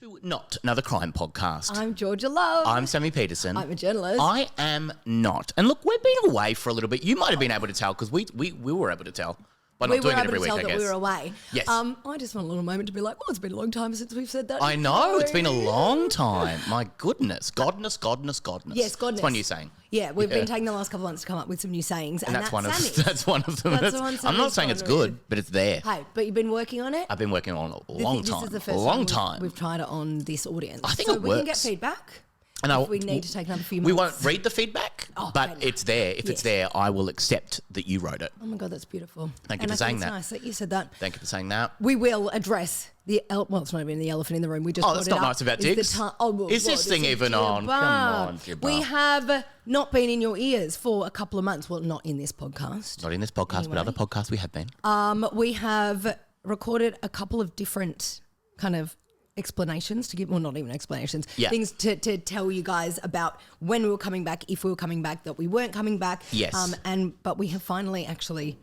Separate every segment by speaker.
Speaker 1: To Not Another Crime Podcast.
Speaker 2: I'm Georgia Love.
Speaker 1: I'm Sammy Peterson.
Speaker 2: I'm a journalist.
Speaker 1: I am not. And look, we've been away for a little bit. You might have been able to tell because we were able to tell by not doing it every week, I guess.
Speaker 2: We were away.
Speaker 1: Yes.
Speaker 2: I just want a little moment to be like, it's been a long time since we've said that.
Speaker 1: I know. It's been a long time. My goodness. Godness.
Speaker 2: Yes, godness.
Speaker 1: It's one new saying.
Speaker 2: Yeah, we've been taking the last couple of months to come up with some new sayings. And that's
Speaker 1: one of
Speaker 2: Sammy's.
Speaker 1: That's one of them.
Speaker 2: That's the one
Speaker 1: I'm not saying it's good, but it's there.
Speaker 2: Hey, but you've been working on it?
Speaker 1: I've been working on it a long time.
Speaker 2: This is the first time we've tried it on this audience.
Speaker 1: I think
Speaker 2: so
Speaker 1: it
Speaker 2: we
Speaker 1: works.
Speaker 2: can get feedback.
Speaker 1: And
Speaker 2: if we need to take another few months.
Speaker 1: We won't read the feedback, but
Speaker 2: okay,
Speaker 1: it's there. If it's there, I will accept that you wrote it.
Speaker 2: Oh my God, that's beautiful.
Speaker 1: Thank you for saying that.
Speaker 2: It's nice that you said that.
Speaker 1: Thank you for saying that.
Speaker 2: We will address well, it's not even the elephant in the room. We just
Speaker 1: that's not nice about Diggs. Is this thing even on? Come on, Jibba.
Speaker 2: We have not been in your ears for a couple of months. Well, not in this podcast.
Speaker 1: Not in this podcast, but other podcasts we have been.
Speaker 2: We have recorded a couple of different kind of explanations to give, well, not even explanations, things to tell you guys about when we were coming back, if we were coming back, that we weren't coming back.
Speaker 1: Yes.
Speaker 2: But we have finally actually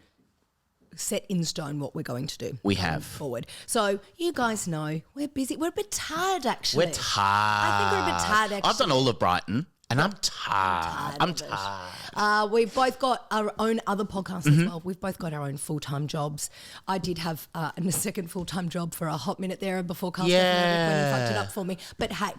Speaker 2: set in stone what we're going to do.
Speaker 1: We have.
Speaker 2: Forward. So you guys know we're busy. We're a bit tired, actually.
Speaker 1: We're tired.
Speaker 2: I think we're a bit tired, actually.
Speaker 1: I've done all of Brighton. And I'm tired. I'm tired.
Speaker 2: We've both got our own other podcasts as well. We've both got our own full-time jobs. I did have a second full-time job for a hot minute there before Carl when he fucked it up for me. But hey,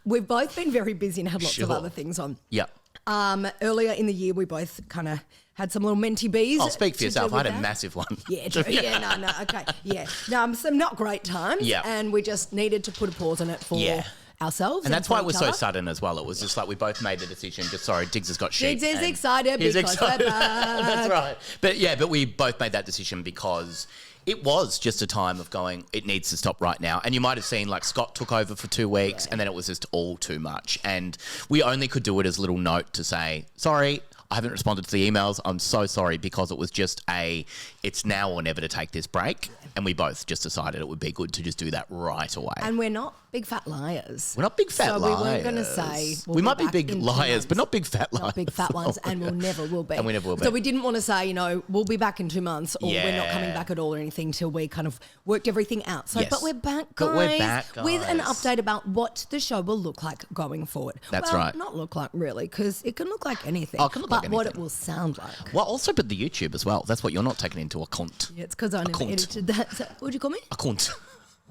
Speaker 2: we've both been very busy and had lots of other things on.
Speaker 1: Yep.
Speaker 2: Earlier in the year, we both kind of had some little mentee bees.
Speaker 1: I'll speak for yourself. I had a massive one.
Speaker 2: Yeah, true. No, okay. Yeah. No, some not great times.
Speaker 1: Yeah.
Speaker 2: And we just needed to put a pause on it for ourselves.
Speaker 1: And that's why it was so sudden as well. It was just like we both made the decision. Just sorry, Diggs has got shit.
Speaker 2: Diggs is excited because we're back.
Speaker 1: That's right. But we both made that decision because it was just a time of going, it needs to stop right now. And you might have seen like Scott took over for 2 weeks and then it was just all too much. And we only could do it as a little note to say, sorry, I haven't responded to the emails. I'm so sorry, because it was just it's now or never to take this break. And we both just decided it would be good to just do that right away.
Speaker 2: And we're not big fat liars.
Speaker 1: We're not big fat liars.
Speaker 2: So we weren't going to say
Speaker 1: we might be big liars, but not big fat liars.
Speaker 2: Not big fat ones, and we'll never will be.
Speaker 1: And we never will be.
Speaker 2: So we didn't want to say, we'll be back in 2 months, or we're not coming back at all or anything till we kind of worked everything out. So, but we're back, guys. With an update about what the show will look like going forward.
Speaker 1: That's right.
Speaker 2: Not look like really, because it can look like anything.
Speaker 1: Oh, it can look like anything.
Speaker 2: What it will sound like.
Speaker 1: Well, also, but the YouTube as well. That's what you're not taking into account.
Speaker 2: Yeah, it's because I never edited that. So, what would you call me?
Speaker 1: A cunt.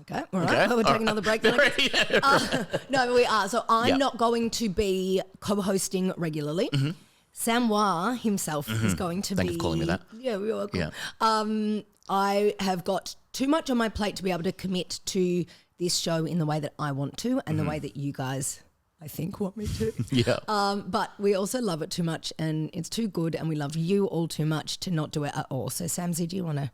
Speaker 2: Okay, all right. Okay. We'll take another break then. No, but we are. So I'm not going to be co-hosting regularly. Mm-hmm. Samoa himself is going to be.
Speaker 1: Thank you for calling me that.
Speaker 2: Yeah, you're welcome. Yeah. I have got too much on my plate to be able to commit to this show in the way that I want to and the way that you guys, I think, want me to.
Speaker 1: Yeah.
Speaker 2: But we also love it too much and it's too good and we love you all too much to not do it at all. So, Samsy, do you want to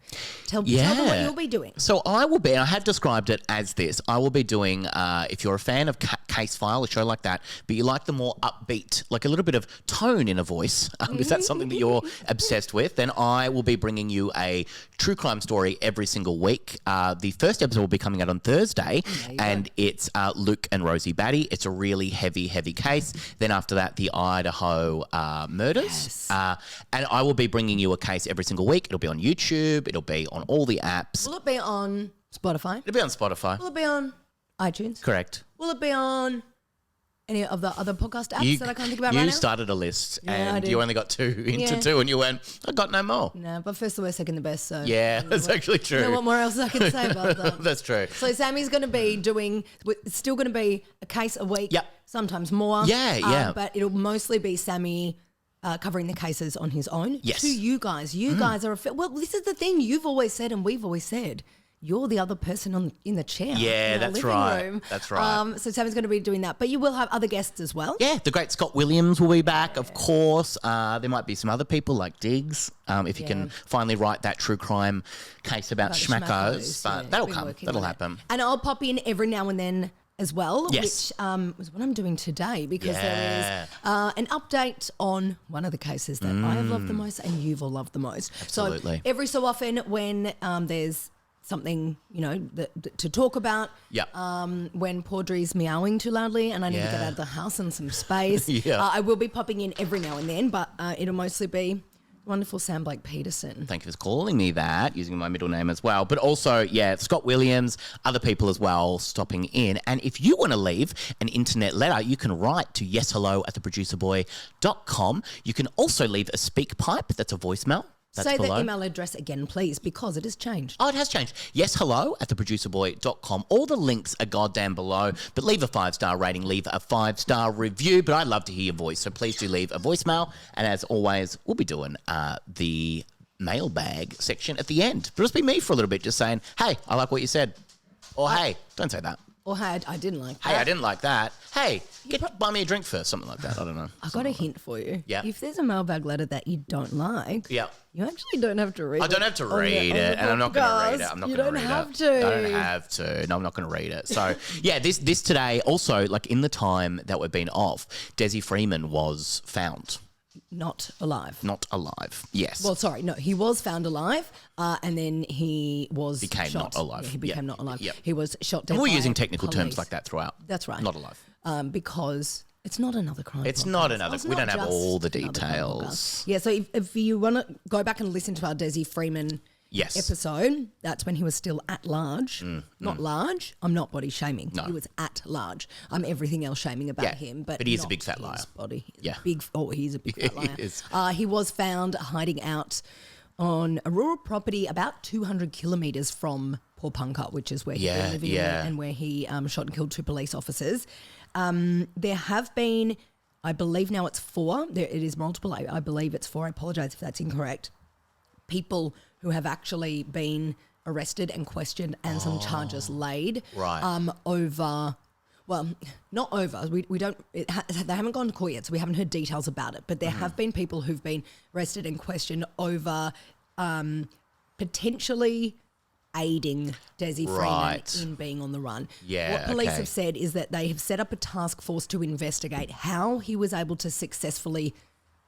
Speaker 2: tell them what you'll be doing?
Speaker 1: So I will be, I have described it as this, I will be doing, if you're a fan of Case File, a show like that, but you like the more upbeat, like a little bit of tone in a voice, if that's something that you're obsessed with, then I will be bringing you a true crime story every single week. The first episode will be coming out on Thursday and it's Luke and Rosie Batty. It's a really heavy case. Then after that, the Idaho murders. Yes. And I will be bringing you a case every single week. It'll be on YouTube. It'll be on all the apps.
Speaker 2: Will it be on Spotify?
Speaker 1: It'll be on Spotify.
Speaker 2: Will it be on iTunes?
Speaker 1: Correct.
Speaker 2: Will it be on any of the other podcast apps that I can't think about right now?
Speaker 1: You started a list and you only got two into two and you went, I got no more.
Speaker 2: No, but first the worst, second the best. So
Speaker 1: yeah, that's actually true.
Speaker 2: You know what more else I can say about that?
Speaker 1: That's true.
Speaker 2: So Sammy's going to be it's still going to be a case a week.
Speaker 1: Yep.
Speaker 2: Sometimes more.
Speaker 1: Yeah.
Speaker 2: But it'll mostly be Sammy covering the cases on his own.
Speaker 1: Yes.
Speaker 2: To you guys. You guys are well, this is the thing you've always said and we've always said. You're the other person in the chair.
Speaker 1: Yeah,
Speaker 2: in
Speaker 1: that's
Speaker 2: living
Speaker 1: right.
Speaker 2: room.
Speaker 1: That's right.
Speaker 2: So Sammy's going to be doing that. But you will have other guests as well.
Speaker 1: Yeah, the great Scott Williams will be back, of course. There might be some other people like Diggs, if you can finally write that true crime case about schmackos. But that'll come. That'll happen.
Speaker 2: And I'll pop in every now and then as well,
Speaker 1: yes.
Speaker 2: which was what I'm doing today because there is an update on one of the cases that I have loved the most and you've all loved the most.
Speaker 1: Absolutely.
Speaker 2: So every so often when there's something, to talk about.
Speaker 1: Yeah.
Speaker 2: When Paudrey's meowing too loudly and I need to get out of the house and some space. I will be popping in every now and then, but it'll mostly be wonderful Sam Blake Peterson.
Speaker 1: Thank you for calling me that, using my middle name as well. But also, Scott Williams, other people as well stopping in. And if you want to leave an internet letter, you can write to yeshello@theproducerboy.com. You can also leave a speak pipe. That's a voicemail. That's
Speaker 2: Say
Speaker 1: below.
Speaker 2: the email address again, please, because it has changed.
Speaker 1: Oh, it has changed. Yeshello@theproducerboy.com. All the links are goddamn below. But leave a 5-star rating, leave a 5-star review. But I'd love to hear your voice, so please do leave a voicemail. And as always, we'll be doing the mailbag section at the end. But it'll just be me for a little bit, just saying, hey, I like what you said. Or hey, don't say that.
Speaker 2: Or hey, I didn't like that.
Speaker 1: Hey, I didn't like that. Hey, buy me a drink first, something like that. I don't know.
Speaker 2: I've got a hint for you.
Speaker 1: Yeah.
Speaker 2: If there's a mailbag letter that you don't like,
Speaker 1: Yeah.
Speaker 2: you actually don't have to read it.
Speaker 1: I don't have to read it, and I'm not going to read it. I'm not going to read it.
Speaker 2: You don't have to.
Speaker 1: I don't have to. No, I'm not going to read it. So, this today, also, like in the time that we've been off, Desi Freeman was found.
Speaker 2: Not alive.
Speaker 1: Not alive, yes.
Speaker 2: Well, sorry, no, he was found alive, and then he was
Speaker 1: Became
Speaker 2: shot.
Speaker 1: not alive.
Speaker 2: Yeah, he became
Speaker 1: Yep.
Speaker 2: not alive.
Speaker 1: Yep.
Speaker 2: He was shot dead.
Speaker 1: And we're
Speaker 2: by
Speaker 1: using technical terms
Speaker 2: police.
Speaker 1: like that throughout.
Speaker 2: That's right.
Speaker 1: Not alive.
Speaker 2: Because it's not another crime.
Speaker 1: It's
Speaker 2: podcast.
Speaker 1: not another.
Speaker 2: It's
Speaker 1: We don't
Speaker 2: not
Speaker 1: have
Speaker 2: just
Speaker 1: all the
Speaker 2: another crime
Speaker 1: details.
Speaker 2: podcast. Yeah, so if you want to go back and listen to our Desi Freeman
Speaker 1: Yes.
Speaker 2: episode, that's when he was still at large. Not large. I'm not body shaming.
Speaker 1: No.
Speaker 2: He was at large. I'm everything else shaming about
Speaker 1: Yeah,
Speaker 2: him, but
Speaker 1: he is a
Speaker 2: not
Speaker 1: big fat
Speaker 2: his
Speaker 1: liar.
Speaker 2: Body.
Speaker 1: Yeah.
Speaker 2: He's a big fat liar.
Speaker 1: He is.
Speaker 2: He was found hiding out on a rural property about 200 kilometres from Pawnpukka, which is where he was living and where he shot and killed 2 police officers. There have been, I believe now it's 4. It is multiple. I believe it's 4. I apologise if that's incorrect. People who have actually been arrested and questioned and some charges laid over. Well, not over. We don't. They haven't gone to court yet, so we haven't heard details about it. But there have been people who've been arrested and questioned over potentially aiding Desi Freeman in being on the run.
Speaker 1: Yeah,
Speaker 2: what police
Speaker 1: okay.
Speaker 2: have said is that they have set up a task force to investigate how he was able to successfully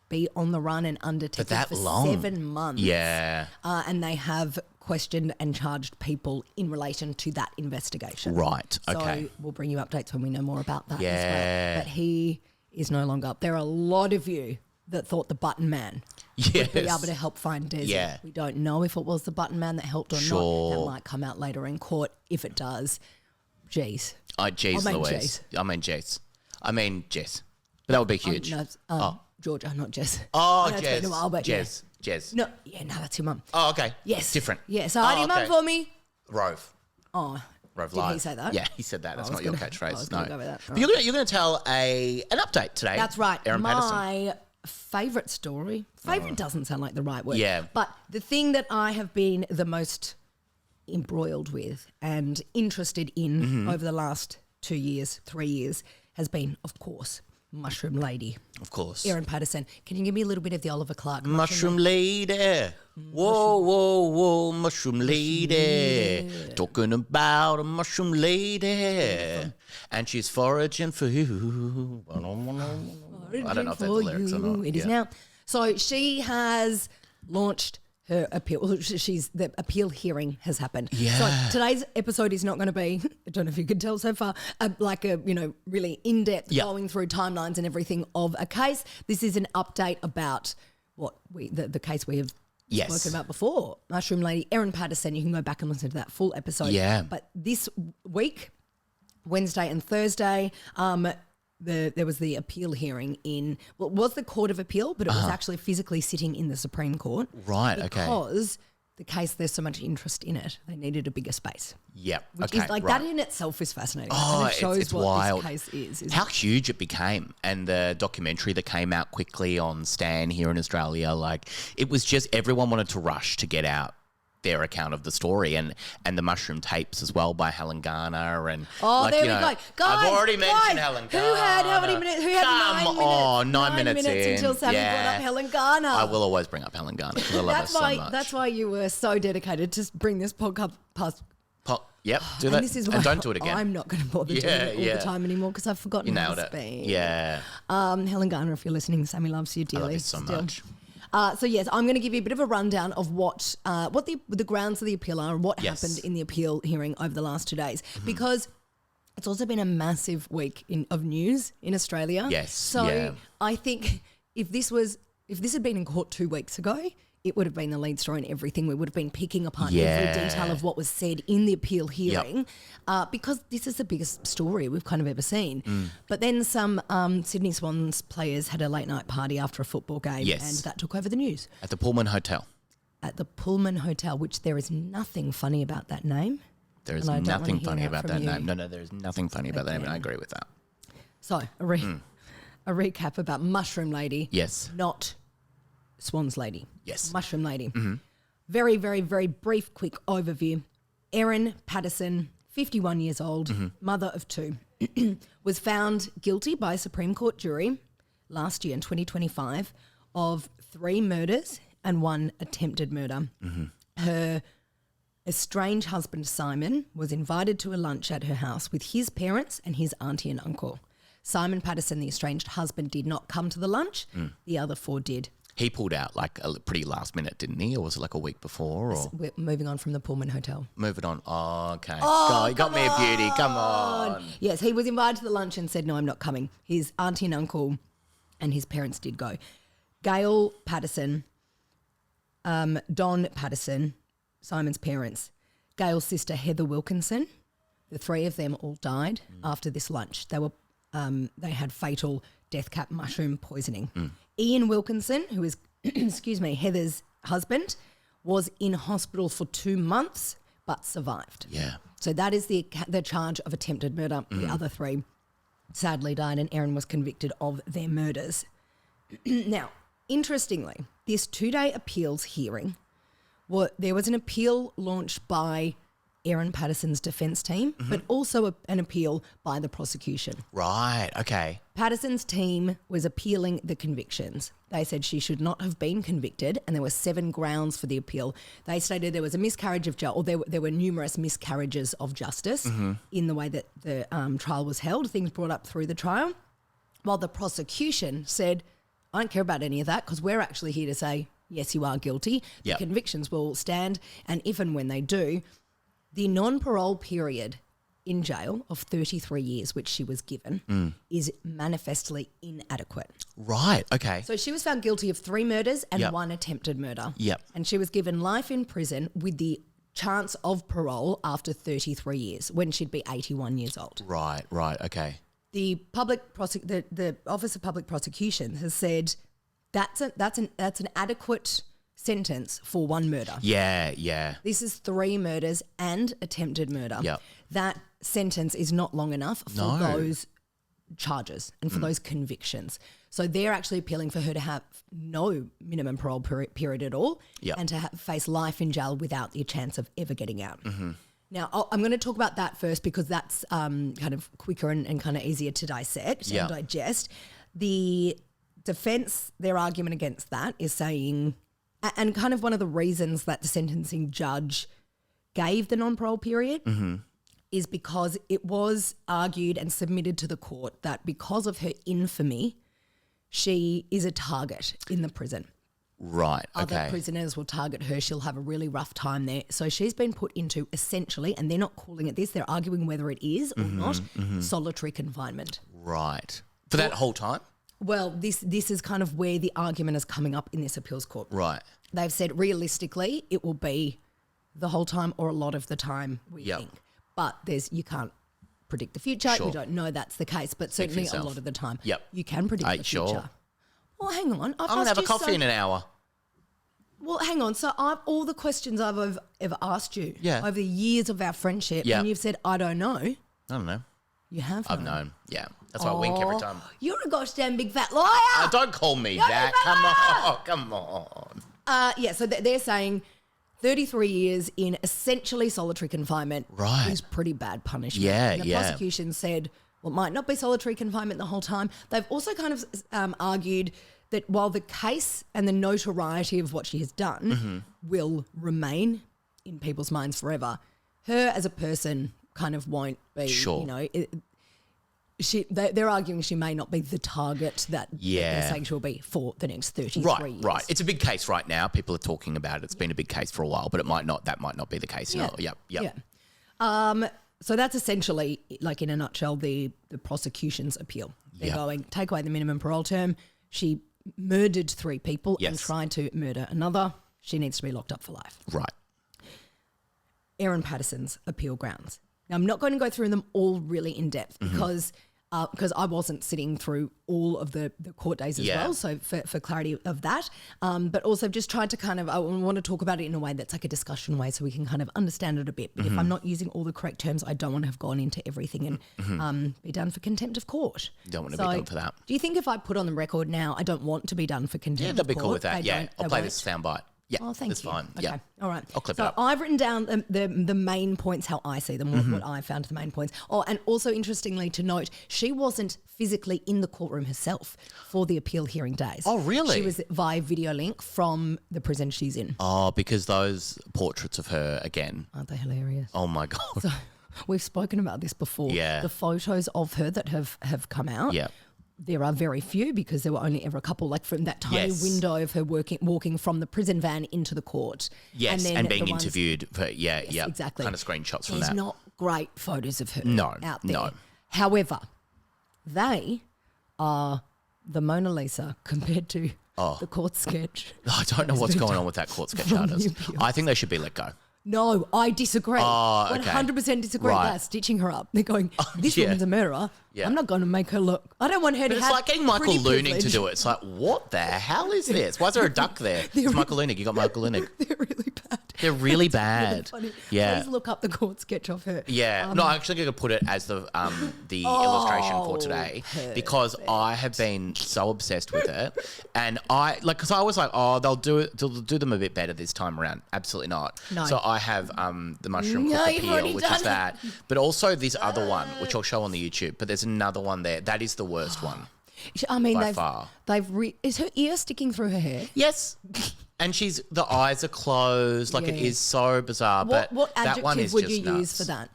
Speaker 2: be on the run and undetected
Speaker 1: that
Speaker 2: for
Speaker 1: long?
Speaker 2: 7 months.
Speaker 1: Yeah.
Speaker 2: And they have questioned and charged people in relation to that investigation.
Speaker 1: Right, okay.
Speaker 2: So we'll bring you updates when we know more about that as
Speaker 1: Yeah.
Speaker 2: well. But he is no longer up. There are a lot of you that thought the button man would be able to help find Desi.
Speaker 1: Yeah.
Speaker 2: We don't know if it was the button man that helped or
Speaker 1: Sure.
Speaker 2: not. That might come out later in court. If it does, geez.
Speaker 1: Jeez,
Speaker 2: I mean,
Speaker 1: Louise.
Speaker 2: Jess.
Speaker 1: I mean, Jess. But that would be huge.
Speaker 2: No, Georgia, not Jess.
Speaker 1: Oh,
Speaker 2: I know it's been a while, but yeah.
Speaker 1: Jess.
Speaker 2: No, that's your mum.
Speaker 1: Oh, okay.
Speaker 2: Yes.
Speaker 1: Different.
Speaker 2: Yeah, so your mum for me.
Speaker 1: Rove.
Speaker 2: Oh,
Speaker 1: Rove
Speaker 2: did
Speaker 1: Live.
Speaker 2: he say that?
Speaker 1: Yeah, he said that. That's not your catchphrase.
Speaker 2: I was
Speaker 1: No.
Speaker 2: gonna go with that.
Speaker 1: But you're going to tell an update today.
Speaker 2: That's right.
Speaker 1: Erin Patterson.
Speaker 2: My favourite story. Favourite doesn't sound like the right word.
Speaker 1: Yeah.
Speaker 2: But the thing that I have been the most embroiled with and interested in
Speaker 1: Mm-hmm.
Speaker 2: over the last 2 years, 3 years has been, of course, Mushroom Lady.
Speaker 1: Of course.
Speaker 2: Erin Patterson. Can you give me a little bit of the Oliver Clark?
Speaker 1: Mushroom lady. Whoa, whoa, whoa, mushroom lady. Talking about a mushroom lady. And she's foraging for you. I don't know if that's the lyrics or not.
Speaker 2: It is now. So she has launched her appeal. Well, the appeal hearing has happened.
Speaker 1: Yeah.
Speaker 2: So today's episode is not going to be, I don't know if you can tell so far, like a really in-depth going through timelines and everything of a case. This is an update about what the case we have spoken about before. Mushroom Lady, Erin Patterson. You can go back and listen to that full episode.
Speaker 1: Yeah.
Speaker 2: But this week, Wednesday and Thursday, there was the appeal hearing it was the Court of Appeal, but it was actually physically sitting in the Supreme Court.
Speaker 1: Right, okay.
Speaker 2: Because the case, there's so much interest in it, they needed a bigger space.
Speaker 1: Yep.
Speaker 2: Which
Speaker 1: Okay.
Speaker 2: is like that in itself is fascinating.
Speaker 1: Oh,
Speaker 2: and it shows
Speaker 1: it's
Speaker 2: what
Speaker 1: wild.
Speaker 2: this case is.
Speaker 1: How huge it became, and the documentary that came out quickly on Stan here in Australia, like it was just everyone wanted to rush to get out their account of the story, and the mushroom tapes as well by Helen Garner, and
Speaker 2: there we go. Guys,
Speaker 1: I've already mentioned Helen Garner.
Speaker 2: Who had how many minutes? Who had
Speaker 1: Come
Speaker 2: 9 minutes?
Speaker 1: on, 9 minutes in.
Speaker 2: until Sammy brought up Helen Garner.
Speaker 1: I will always bring up Helen Garner because I love her so much.
Speaker 2: That's why you were so dedicated to bring this podcast past.
Speaker 1: Yep, do
Speaker 2: And
Speaker 1: that,
Speaker 2: this is
Speaker 1: and
Speaker 2: why
Speaker 1: don't do it again.
Speaker 2: I'm not going to bother doing it all the time anymore because I've forgotten
Speaker 1: You
Speaker 2: how
Speaker 1: nailed
Speaker 2: to
Speaker 1: it.
Speaker 2: speak.
Speaker 1: Yeah,
Speaker 2: Helen Garner, if you're listening, Sammy loves you
Speaker 1: I
Speaker 2: dearly.
Speaker 1: love you so much.
Speaker 2: So yes, I'm going to give you a bit of a rundown of what the grounds of the appeal are and what happened in the appeal hearing over the last 2 days, because it's also been a massive week of news in Australia.
Speaker 1: Yes,
Speaker 2: So
Speaker 1: yeah.
Speaker 2: I think if this was if this had been in court 2 weeks ago, it would have been the lead story and everything. We would have been picking apart every detail of what was said in the appeal hearing because this is the biggest story we've kind of ever seen. But then some Sydney Swans players had a late night party after a football game and that took over the news.
Speaker 1: At the Pullman Hotel.
Speaker 2: At the Pullman Hotel, which there is nothing funny about that name.
Speaker 1: There is nothing funny about that name. No, there is nothing funny about that name, and I agree with that.
Speaker 2: So, a recap about Mushroom Lady.
Speaker 1: Yes.
Speaker 2: Not Swans Lady.
Speaker 1: Yes.
Speaker 2: Mushroom Lady. Very, very, very brief, quick overview. Erin Patterson, 51 years old, mother of 2, was found guilty by a Supreme Court jury last year in 2025 of 3 murders and 1 attempted murder. Her estranged husband, Simon, was invited to a lunch at her house with his parents and his auntie and uncle. Simon Patterson, the estranged husband, did not come to the lunch. The other 4 did.
Speaker 1: He pulled out like a pretty last minute, didn't he? Or was it like a week before? Or
Speaker 2: We're moving on from the Pullman Hotel.
Speaker 1: moving on. Oh, okay.
Speaker 2: Oh,
Speaker 1: you got me a beauty. Come on.
Speaker 2: Yes, he was invited to the lunch and said, no, I'm not coming. His auntie and uncle and his parents did go. Gail Patterson, Don Patterson, Simon's parents, Gail's sister Heather Wilkinson, the 3 of them all died after this lunch. They had fatal death cap mushroom poisoning. Ian Wilkinson, who is, Heather's husband, was in hospital for 2 months but survived.
Speaker 1: Yeah.
Speaker 2: So that is the charge of attempted murder. The other 3 sadly died, and Erin was convicted of their murders. Now, interestingly, this 2-day appeals hearing, there was an appeal launched by Erin Patterson's defence team, but also an appeal by the prosecution.
Speaker 1: Right, okay.
Speaker 2: Patterson's team was appealing the convictions. They said she should not have been convicted, and there were 7 grounds for the appeal. They stated there was a miscarriage of justice, or there were numerous miscarriages of justice in the way that the trial was held, things brought up through the trial, while the prosecution said, I don't care about any of that because we're actually here to say, yes, you are guilty. The convictions will stand, and if and when they do, the non-parole period in jail of 33 years, which she was given, is manifestly inadequate.
Speaker 1: Right, okay.
Speaker 2: So she was found guilty of 3 murders and 1 attempted murder.
Speaker 1: Yep.
Speaker 2: And she was given life in prison with the chance of parole after 33 years when she'd be 81 years old.
Speaker 1: Right, okay.
Speaker 2: The the Office of Public Prosecution has said that's an adequate sentence for 1 murder.
Speaker 1: Yeah.
Speaker 2: This is 3 murders and attempted murder.
Speaker 1: Yep.
Speaker 2: That sentence is not long enough for those charges and for those convictions. So they're actually appealing for her to have no minimum parole period at all and to face life in jail without the chance of ever getting out. Now, I'm going to talk about that first because that's kind of quicker and kind of easier to dissect and digest. The defence, their argument against that is saying, and kind of one of the reasons that the sentencing judge gave the non-parole period is because it was argued and submitted to the court that because of her infamy, she is a target in the prison.
Speaker 1: Right, okay.
Speaker 2: Other prisoners will target her. She'll have a really rough time there. So she's been put into essentially, and they're not calling it this, they're arguing whether it is or not, solitary confinement.
Speaker 1: Right. For that whole time?
Speaker 2: Well, this is kind of where the argument is coming up in this appeals court.
Speaker 1: Right.
Speaker 2: They've said realistically it will be the whole time or a lot of the time we think. But you can't predict the future.
Speaker 1: Sure.
Speaker 2: You don't know that's the case, but certainly a lot of the time. You can predict the future.
Speaker 1: Sure.
Speaker 2: Well, hang on.
Speaker 1: I'm going to have a coffee in an hour.
Speaker 2: Well, hang on. So all the questions I've ever asked you over the years of our friendship, and you've said, I don't know.
Speaker 1: I don't know.
Speaker 2: You have
Speaker 1: I've known. Yeah. That's why I wink every time.
Speaker 2: You're a gosh damn big fat liar.
Speaker 1: Don't call me that. Come on.
Speaker 2: So they're saying 33 years in essentially solitary confinement is pretty bad punishment.
Speaker 1: Yeah,
Speaker 2: and the prosecution said, well, it might not be solitary confinement the whole time. They've also kind of argued that while the case and the notoriety of what she has done will remain in people's minds forever, her as a person kind of won't be, they're arguing she may not be the target that they're saying she'll be for the next 33 years.
Speaker 1: Right. It's a big case right now. People are talking about it. It's been a big case for a while, but that might not be the case.
Speaker 2: Yeah. So that's essentially, in a nutshell, the prosecution's appeal. They're going, take away the minimum parole term. She murdered 3 people and
Speaker 1: Yes.
Speaker 2: tried to murder another. She needs to be locked up for life.
Speaker 1: Right.
Speaker 2: Erin Patterson's appeal grounds. Now, I'm not going to go through them all really in depth because I wasn't sitting through all of the court days as well, so for clarity of that. But also just tried to I want to talk about it in a way that's like a discussion way so we can kind of understand it a bit. But if I'm not using all the correct terms, I don't want to have gone into everything and be done for contempt of court.
Speaker 1: You don't want to be done for that.
Speaker 2: Do you think if I put on the record now, I don't want to be done for contempt
Speaker 1: Yeah, they'll be
Speaker 2: of court?
Speaker 1: cool with that.
Speaker 2: They
Speaker 1: Yeah,
Speaker 2: don't-
Speaker 1: I'll
Speaker 2: they
Speaker 1: play
Speaker 2: won't?
Speaker 1: this soundbite. Yeah,
Speaker 2: Oh, thank
Speaker 1: that's
Speaker 2: you.
Speaker 1: fine.
Speaker 2: Okay,
Speaker 1: Yeah.
Speaker 2: all right.
Speaker 1: I'll clip it
Speaker 2: so
Speaker 1: up.
Speaker 2: I've written down the main points, how I see them, what I found the main points. Oh, and also interestingly to note, she wasn't physically in the courtroom herself for the appeal hearing days.
Speaker 1: Oh, really?
Speaker 2: She was via video link from the prison she's in.
Speaker 1: Oh, because those portraits of her again.
Speaker 2: Aren't they hilarious?
Speaker 1: Oh my God.
Speaker 2: So we've spoken about this before.
Speaker 1: Yeah.
Speaker 2: The photos of her that have come out.
Speaker 1: Yeah.
Speaker 2: There are very few because there were only ever a couple, like from that tiny
Speaker 1: Yes.
Speaker 2: window of her walking from the prison van into the court.
Speaker 1: Yes,
Speaker 2: then
Speaker 1: and being
Speaker 2: the ones-
Speaker 1: interviewed for
Speaker 2: exactly.
Speaker 1: kind of screenshots from
Speaker 2: There's
Speaker 1: that.
Speaker 2: not great photos of her
Speaker 1: No,
Speaker 2: out there.
Speaker 1: no.
Speaker 2: However, they are the Mona Lisa compared to the court sketch.
Speaker 1: I don't know what's going on with that court sketch artist.
Speaker 2: appeals.
Speaker 1: I think they should be let go.
Speaker 2: No, I disagree.
Speaker 1: Oh, okay.
Speaker 2: 100% disagree.
Speaker 1: Right.
Speaker 2: They're stitching her up. They're going, this
Speaker 1: yeah.
Speaker 2: woman's a murderer.
Speaker 1: Yeah.
Speaker 2: I'm not going to make her look. I don't want her
Speaker 1: But
Speaker 2: to
Speaker 1: it's
Speaker 2: have
Speaker 1: like getting Michael
Speaker 2: pretty
Speaker 1: Looning to
Speaker 2: privilege.
Speaker 1: do it. It's like, what the hell is this? Why is there a duck there? It's Michael Looning. You got Michael Looning.
Speaker 2: They're really bad.
Speaker 1: They're really
Speaker 2: Really
Speaker 1: bad.
Speaker 2: funny.
Speaker 1: Yeah.
Speaker 2: Please look up the court sketch of her.
Speaker 1: Yeah, no, I'm actually going to put it as the illustration for today because I have been so obsessed with it, and because I was like, oh, they'll do them a bit better this time around. Absolutely not.
Speaker 2: No.
Speaker 1: So I have the mushroom
Speaker 2: No,
Speaker 1: cook
Speaker 2: you've
Speaker 1: appeal,
Speaker 2: already
Speaker 1: which
Speaker 2: done
Speaker 1: is
Speaker 2: it.
Speaker 1: that, but also this other one, which I'll show on the YouTube. But there's another one there. That is the worst one.
Speaker 2: I mean,
Speaker 1: By far.
Speaker 2: is her ear sticking through her hair?
Speaker 1: Yes. And the eyes are closed. Like it
Speaker 2: Yeah.
Speaker 1: is so bizarre. But
Speaker 2: What
Speaker 1: that one
Speaker 2: adjective
Speaker 1: is
Speaker 2: would
Speaker 1: just
Speaker 2: you
Speaker 1: nuts.
Speaker 2: use for that?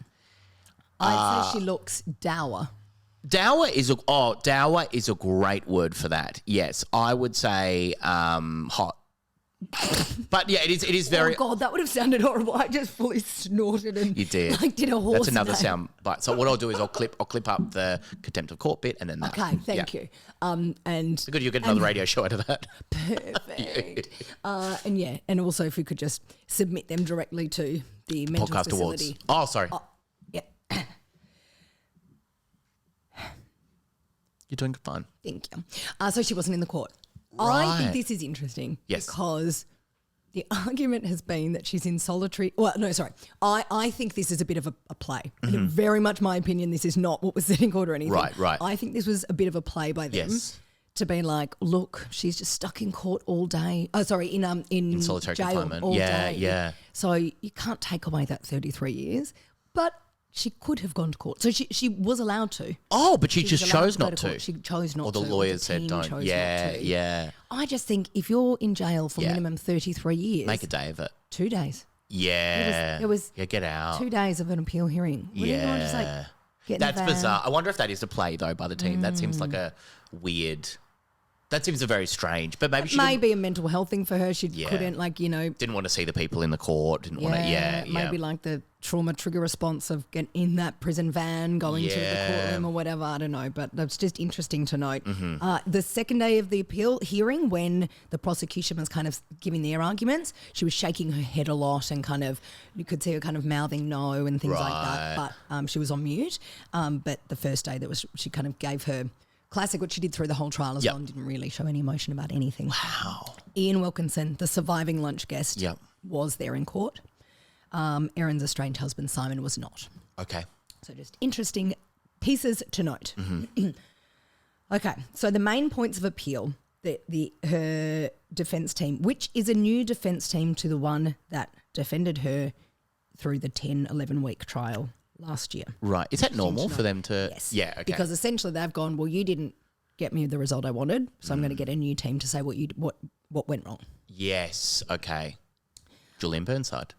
Speaker 2: I'd say she looks dour.
Speaker 1: Dour is a great word for that. Yes, I would say hot. But yeah, it is very.
Speaker 2: Oh God, that would have sounded horrible. I just fully snorted and
Speaker 1: You did.
Speaker 2: like did a horse.
Speaker 1: That's another
Speaker 2: name.
Speaker 1: sound bite. So what I'll do is I'll clip up the contempt of court bit and then that.
Speaker 2: Okay, thank
Speaker 1: Yeah.
Speaker 2: you. And
Speaker 1: Good, you'll get another radio show out of that.
Speaker 2: perfect. And also if we could just submit them directly to the mental
Speaker 1: Podcast
Speaker 2: facility.
Speaker 1: awards. Oh, sorry.
Speaker 2: Yeah,
Speaker 1: You're doing fine.
Speaker 2: thank you. So she wasn't in the court. I
Speaker 1: Right.
Speaker 2: think this is interesting.
Speaker 1: Yes.
Speaker 2: Because the argument has been that she's in solitary. Well, no, sorry. I think this is a bit of a play. And very much my opinion, this is not what was said in court or anything.
Speaker 1: Right.
Speaker 2: I think this was a bit of a play by them.
Speaker 1: Yes.
Speaker 2: To be like, look, she's just stuck in court all day. Oh, sorry, in
Speaker 1: solitary
Speaker 2: jail
Speaker 1: confinement.
Speaker 2: all
Speaker 1: Yeah,
Speaker 2: day.
Speaker 1: yeah.
Speaker 2: So you can't take away that 33 years. But she could have gone to court. So she was allowed to.
Speaker 1: Oh, but she
Speaker 2: was
Speaker 1: just
Speaker 2: allowed
Speaker 1: chose
Speaker 2: go
Speaker 1: not to.
Speaker 2: court. She chose not
Speaker 1: Or
Speaker 2: to.
Speaker 1: the lawyers said
Speaker 2: team
Speaker 1: don't.
Speaker 2: chose
Speaker 1: Yeah,
Speaker 2: not to.
Speaker 1: yeah.
Speaker 2: I just think if you're in jail for
Speaker 1: Yeah.
Speaker 2: minimum 33 years,
Speaker 1: Make a day of it.
Speaker 2: 2 days.
Speaker 1: Yeah.
Speaker 2: It was
Speaker 1: yeah, get out.
Speaker 2: 2 days of an appeal hearing. Wouldn't everyone just like get in the
Speaker 1: That's
Speaker 2: van?
Speaker 1: bizarre. I wonder if that is a play though by the team. That seems like a weird. That seems a very strange. But maybe she
Speaker 2: Maybe a mental health thing for her. She
Speaker 1: Yeah.
Speaker 2: couldn't
Speaker 1: didn't want to see the people in the court. Didn't want to. Yeah,
Speaker 2: maybe like the trauma trigger response of getting in that prison van, going to the
Speaker 1: Yeah.
Speaker 2: courtroom or whatever. I don't know, but that's just interesting to note.
Speaker 1: Mm-hmm.
Speaker 2: The second day of the appeal hearing, when the prosecution was kind of giving their arguments, she was shaking her head a lot and kind of, you could see her kind of mouthing no and things like that. But she was on mute. But the first day she kind of gave her classic, what she did through the whole trial as
Speaker 1: Yep.
Speaker 2: well, and didn't really show any emotion about anything.
Speaker 1: Wow.
Speaker 2: Ian Wilkinson, the surviving lunch guest,
Speaker 1: Yep.
Speaker 2: was there in court. Erin's estranged husband, Simon, was not.
Speaker 1: Okay.
Speaker 2: So just interesting pieces to note.
Speaker 1: Mm-hmm.
Speaker 2: Okay, so the main points of appeal, her defence team, which is a new defence team to the one that defended her through the 10, 11-week trial last year.
Speaker 1: Right. Is that normal for them to?
Speaker 2: Yes.
Speaker 1: Yeah. Okay.
Speaker 2: Because essentially they've gone, well, you didn't get me the result I wanted, so I'm going to get a new team to say what went wrong.
Speaker 1: Yes. Okay. Julian Burnside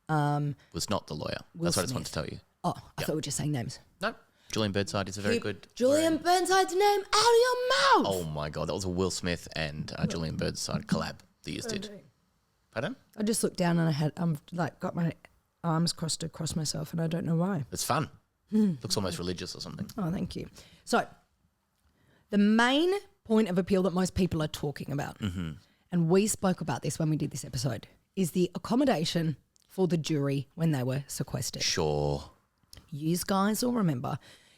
Speaker 1: was not the lawyer. That's what I just wanted to tell you.
Speaker 2: Oh, I thought we were just saying names.
Speaker 1: No. Julian Burnside is a very good.
Speaker 2: Julian Burnside's name out of your mouth.
Speaker 1: Oh my god, that was a Will Smith and Julian Burnside collab that you did. Pardon?
Speaker 2: I just looked down and I had got my arms crossed across myself, and I don't know why.
Speaker 1: It's fun. Looks almost religious or something.
Speaker 2: Oh, thank you. So, The main point of appeal that most people are talking about, and we spoke about this when we did this episode, is the accommodation for the jury when they were sequestered.
Speaker 1: Sure.
Speaker 2: You guys will remember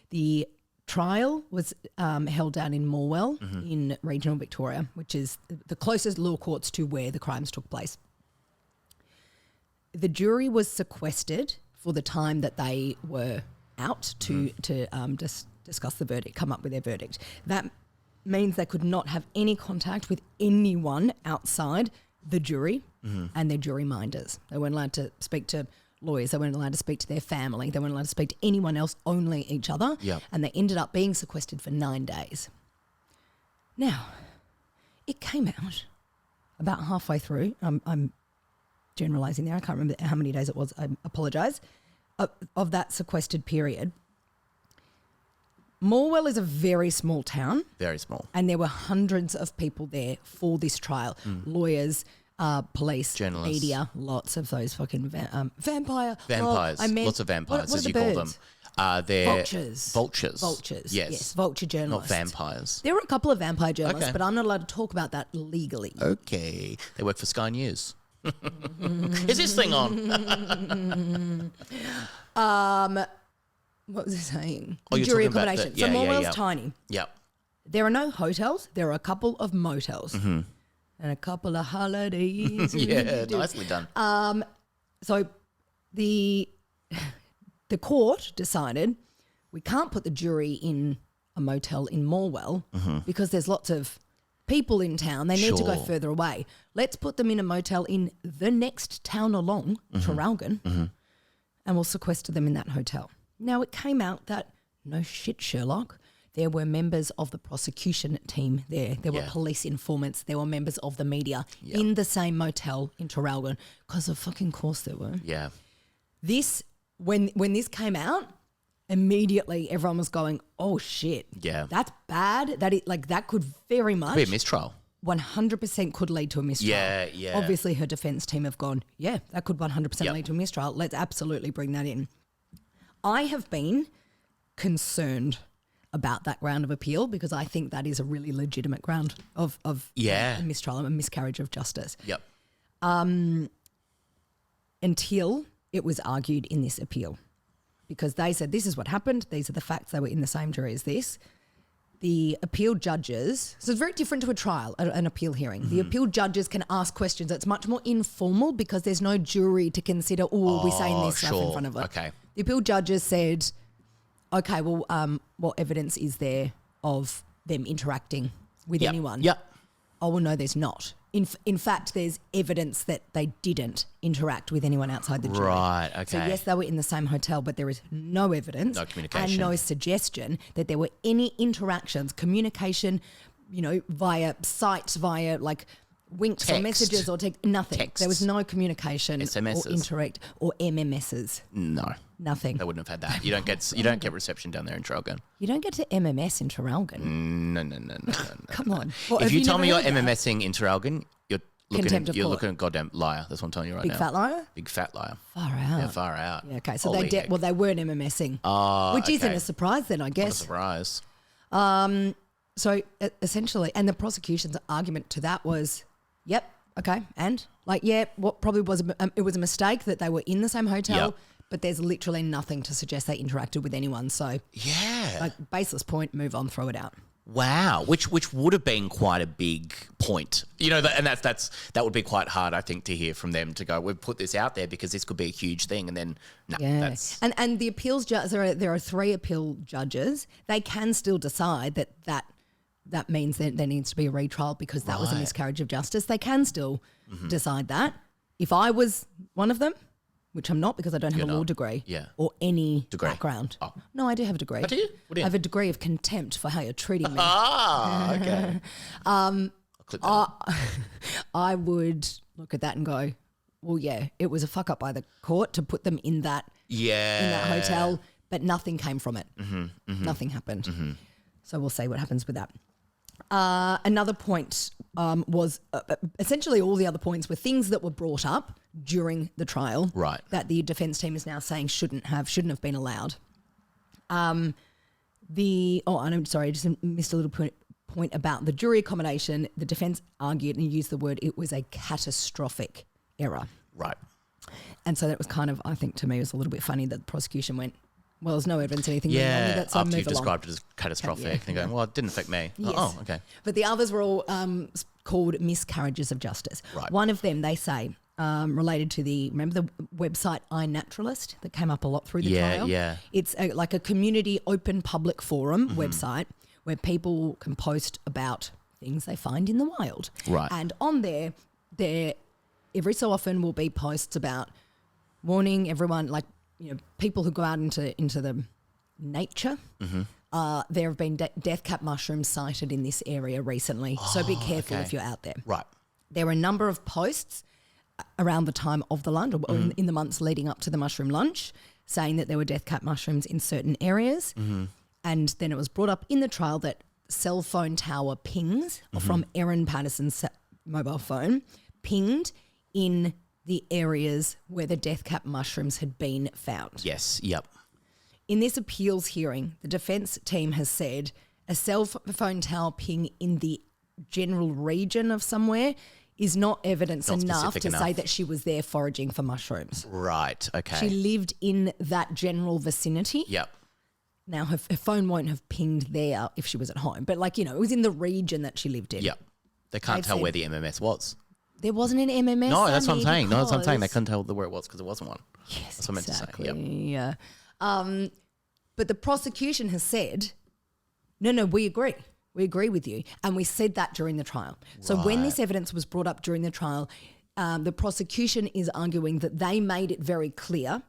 Speaker 2: the trial was held down in Morwell in regional Victoria, which is the closest law courts to where the crimes took place. The jury was sequestered for the time that they were out to discuss the verdict, come up with their verdict. That means they could not have any contact with anyone outside the jury and their jury minders. They weren't allowed to speak to lawyers. They weren't allowed to speak to their family. They weren't allowed to speak to anyone else, only each other.
Speaker 1: Yep.
Speaker 2: And they ended up being sequestered for 9 days. Now, it came out about halfway through. I'm generalising there. I can't remember how many days it was. I apologise. Of that sequestered period. Morwell is a very small town.
Speaker 1: Very small.
Speaker 2: And there were hundreds of people there for this trial. Lawyers, police,
Speaker 1: journalists,
Speaker 2: media, lots of those fucking vampires.
Speaker 1: Lots of vampires, as you call them. They're
Speaker 2: vultures.
Speaker 1: Vultures.
Speaker 2: Yes, vulture journalists.
Speaker 1: Not vampires.
Speaker 2: There were a couple of vampire journalists,
Speaker 1: Okay.
Speaker 2: but I'm not allowed to talk about that legally.
Speaker 1: Okay. They work for Sky News. Is this thing on?
Speaker 2: What was I saying?
Speaker 1: Oh, you're
Speaker 2: Jury
Speaker 1: talking about
Speaker 2: accommodation.
Speaker 1: the-
Speaker 2: Morwell's
Speaker 1: yeah.
Speaker 2: tiny.
Speaker 1: Yep.
Speaker 2: There are no hotels. There are a couple of motels and a couple of holidays.
Speaker 1: Yeah, nicely done.
Speaker 2: So the court decided we can't put the jury in a motel in Morwell because there's lots of people in town. They need to go
Speaker 1: Sure.
Speaker 2: further away. Let's put them in a motel in the next town along, Traralgon, and we'll sequester them in that hotel. Now, it came out that, no shit, Sherlock, there were members of the prosecution team there. There were
Speaker 1: Yeah.
Speaker 2: police informants. There were members of the media
Speaker 1: Yep.
Speaker 2: in the same motel in Traralgon, because of fucking course there were.
Speaker 1: Yeah.
Speaker 2: This, when this came out, immediately everyone was going, oh shit,
Speaker 1: Yeah.
Speaker 2: that's bad. That could very much
Speaker 1: Be a mistrial.
Speaker 2: 100% could lead to a mistrial.
Speaker 1: Yeah.
Speaker 2: Obviously, her defence team have gone, yeah, that could 100%
Speaker 1: Yep.
Speaker 2: lead to a mistrial. Let's absolutely bring that in. I have been concerned about that ground of appeal because I think that is a really legitimate ground of
Speaker 1: Yeah.
Speaker 2: a mistrial, a miscarriage of justice.
Speaker 1: Yep.
Speaker 2: Until it was argued in this appeal, because they said this is what happened. These are the facts. They were in the same jury as this. The appeal judges, so it's very different to a trial, an appeal hearing. The appeal judges can ask questions. It's much more informal because there's no jury to consider, oh, we're saying this stuff in
Speaker 1: sure.
Speaker 2: front of them.
Speaker 1: Okay.
Speaker 2: The appeal judges said, okay, well, what evidence is there of them interacting with
Speaker 1: Yep.
Speaker 2: anyone?
Speaker 1: Yep.
Speaker 2: Oh, well, no, there's not. In fact, there's evidence that they didn't interact with anyone outside the jury.
Speaker 1: Right,
Speaker 2: So,
Speaker 1: okay.
Speaker 2: yes, they were in the same hotel, but there is no evidence
Speaker 1: No communication.
Speaker 2: and no suggestion that there were any interactions, communication, via sight, via like winks or
Speaker 1: Text.
Speaker 2: messages or nothing.
Speaker 1: Texts.
Speaker 2: There was no communication
Speaker 1: SMSs.
Speaker 2: or interact or MMSs.
Speaker 1: No.
Speaker 2: Nothing.
Speaker 1: They wouldn't have had that. You don't get reception down there in Traralgon.
Speaker 2: You don't get to MMS in Traralgon.
Speaker 1: No.
Speaker 2: Come on. Well,
Speaker 1: If
Speaker 2: have
Speaker 1: you tell
Speaker 2: never
Speaker 1: me you're
Speaker 2: heard that?
Speaker 1: MMSing in Traralgon, you're
Speaker 2: Contempt of court.
Speaker 1: looking a goddamn liar. That's what I'm telling you right
Speaker 2: Big
Speaker 1: now.
Speaker 2: fat liar?
Speaker 1: Big fat liar.
Speaker 2: Far out.
Speaker 1: Yeah, far out.
Speaker 2: Yeah, okay. So
Speaker 1: Holy heck.
Speaker 2: they weren't MMSing, which isn't
Speaker 1: okay.
Speaker 2: a surprise then, I
Speaker 1: What a
Speaker 2: guess.
Speaker 1: surprise.
Speaker 2: So essentially, and the prosecution's argument to that was, yep, okay, and what probably was it was a mistake that they were in the same hotel,
Speaker 1: Yep.
Speaker 2: but there's literally nothing to suggest they interacted with anyone. So,
Speaker 1: Yeah.
Speaker 2: baseless point, move on, throw it out.
Speaker 1: Wow, which would have been quite a big point, and that would be quite hard, I think, to hear from them to go, we've put this out there because this could be a huge thing, and then that's
Speaker 2: And the appeals judge, there are 3 appeal judges. They can still decide that means that there needs to be a retrial because that was a
Speaker 1: Right.
Speaker 2: miscarriage of justice. They can still decide that. If I was one of them, which I'm not because I don't have a law
Speaker 1: not.
Speaker 2: degree
Speaker 1: Yeah.
Speaker 2: or any
Speaker 1: Degree.
Speaker 2: background.
Speaker 1: Oh.
Speaker 2: No, I do have a degree.
Speaker 1: Oh, do you? What do you
Speaker 2: I have a degree of contempt for how you're treating me.
Speaker 1: Ah, okay. I'll clip that.
Speaker 2: I would look at that and go, well, yeah, it was a fuck up by the court to put them in that hotel, but nothing came from it. Nothing happened. So we'll see what happens with that. Another point was essentially all the other points were things that were brought up during the trial,
Speaker 1: Right.
Speaker 2: that the defence team is now saying shouldn't have been allowed. I'm sorry, I just missed a little point about the jury accommodation. The defence argued and used the word it was a catastrophic error.
Speaker 1: Right.
Speaker 2: And so that was kind of, I think to me, it was a little bit funny that the prosecution went, well, there's no evidence anything being wrong with that, so
Speaker 1: after
Speaker 2: move
Speaker 1: you've
Speaker 2: along.
Speaker 1: described it as catastrophic, and going, well, it didn't affect me.
Speaker 2: Yes.
Speaker 1: Oh, okay.
Speaker 2: But the others were all called miscarriages of justice.
Speaker 1: Right.
Speaker 2: One of them, they say, related to remember the website iNaturalist that came up a lot through the trial?
Speaker 1: Yeah.
Speaker 2: It's like a community open public forum website where people can post about things they find in the wild.
Speaker 1: Right.
Speaker 2: And on there every so often will be posts about warning everyone, like, people who go out into the nature. There have been death cap mushrooms sighted in this area recently, so be careful if you're out there.
Speaker 1: Right.
Speaker 2: There were a number of posts around the time of the lunch, or in the months leading up to the mushroom lunch, saying that there were death cap mushrooms in certain areas. And then it was brought up in the trial that cell phone tower pings from Erin Patterson's mobile phone pinged in the areas where the death cap mushrooms had been found.
Speaker 1: Yes. Yep.
Speaker 2: In this appeals hearing, the defence team has said a cell phone tower ping in the general region of somewhere is not evidence enough to say that she was there foraging for mushrooms.
Speaker 1: Right. Okay.
Speaker 2: She lived in that general vicinity.
Speaker 1: Yep.
Speaker 2: Now, her phone won't have pinged there if she was at home, but it was in the region region that she lived in.
Speaker 1: Yep. They can't tell where the MMS was.
Speaker 2: There wasn't an MMS.
Speaker 1: No, that's what I'm saying. No, that's what I'm saying. They
Speaker 2: because-
Speaker 1: couldn't tell where it was because there wasn't one.
Speaker 2: Yes,
Speaker 1: That's what I meant to say.
Speaker 2: exactly.
Speaker 1: Yep.
Speaker 2: Yeah. But the prosecution has said, no, we agree. We agree with you. And we said that during the trial. So when this evidence was brought up during the trial, the prosecution is arguing that they made it very clear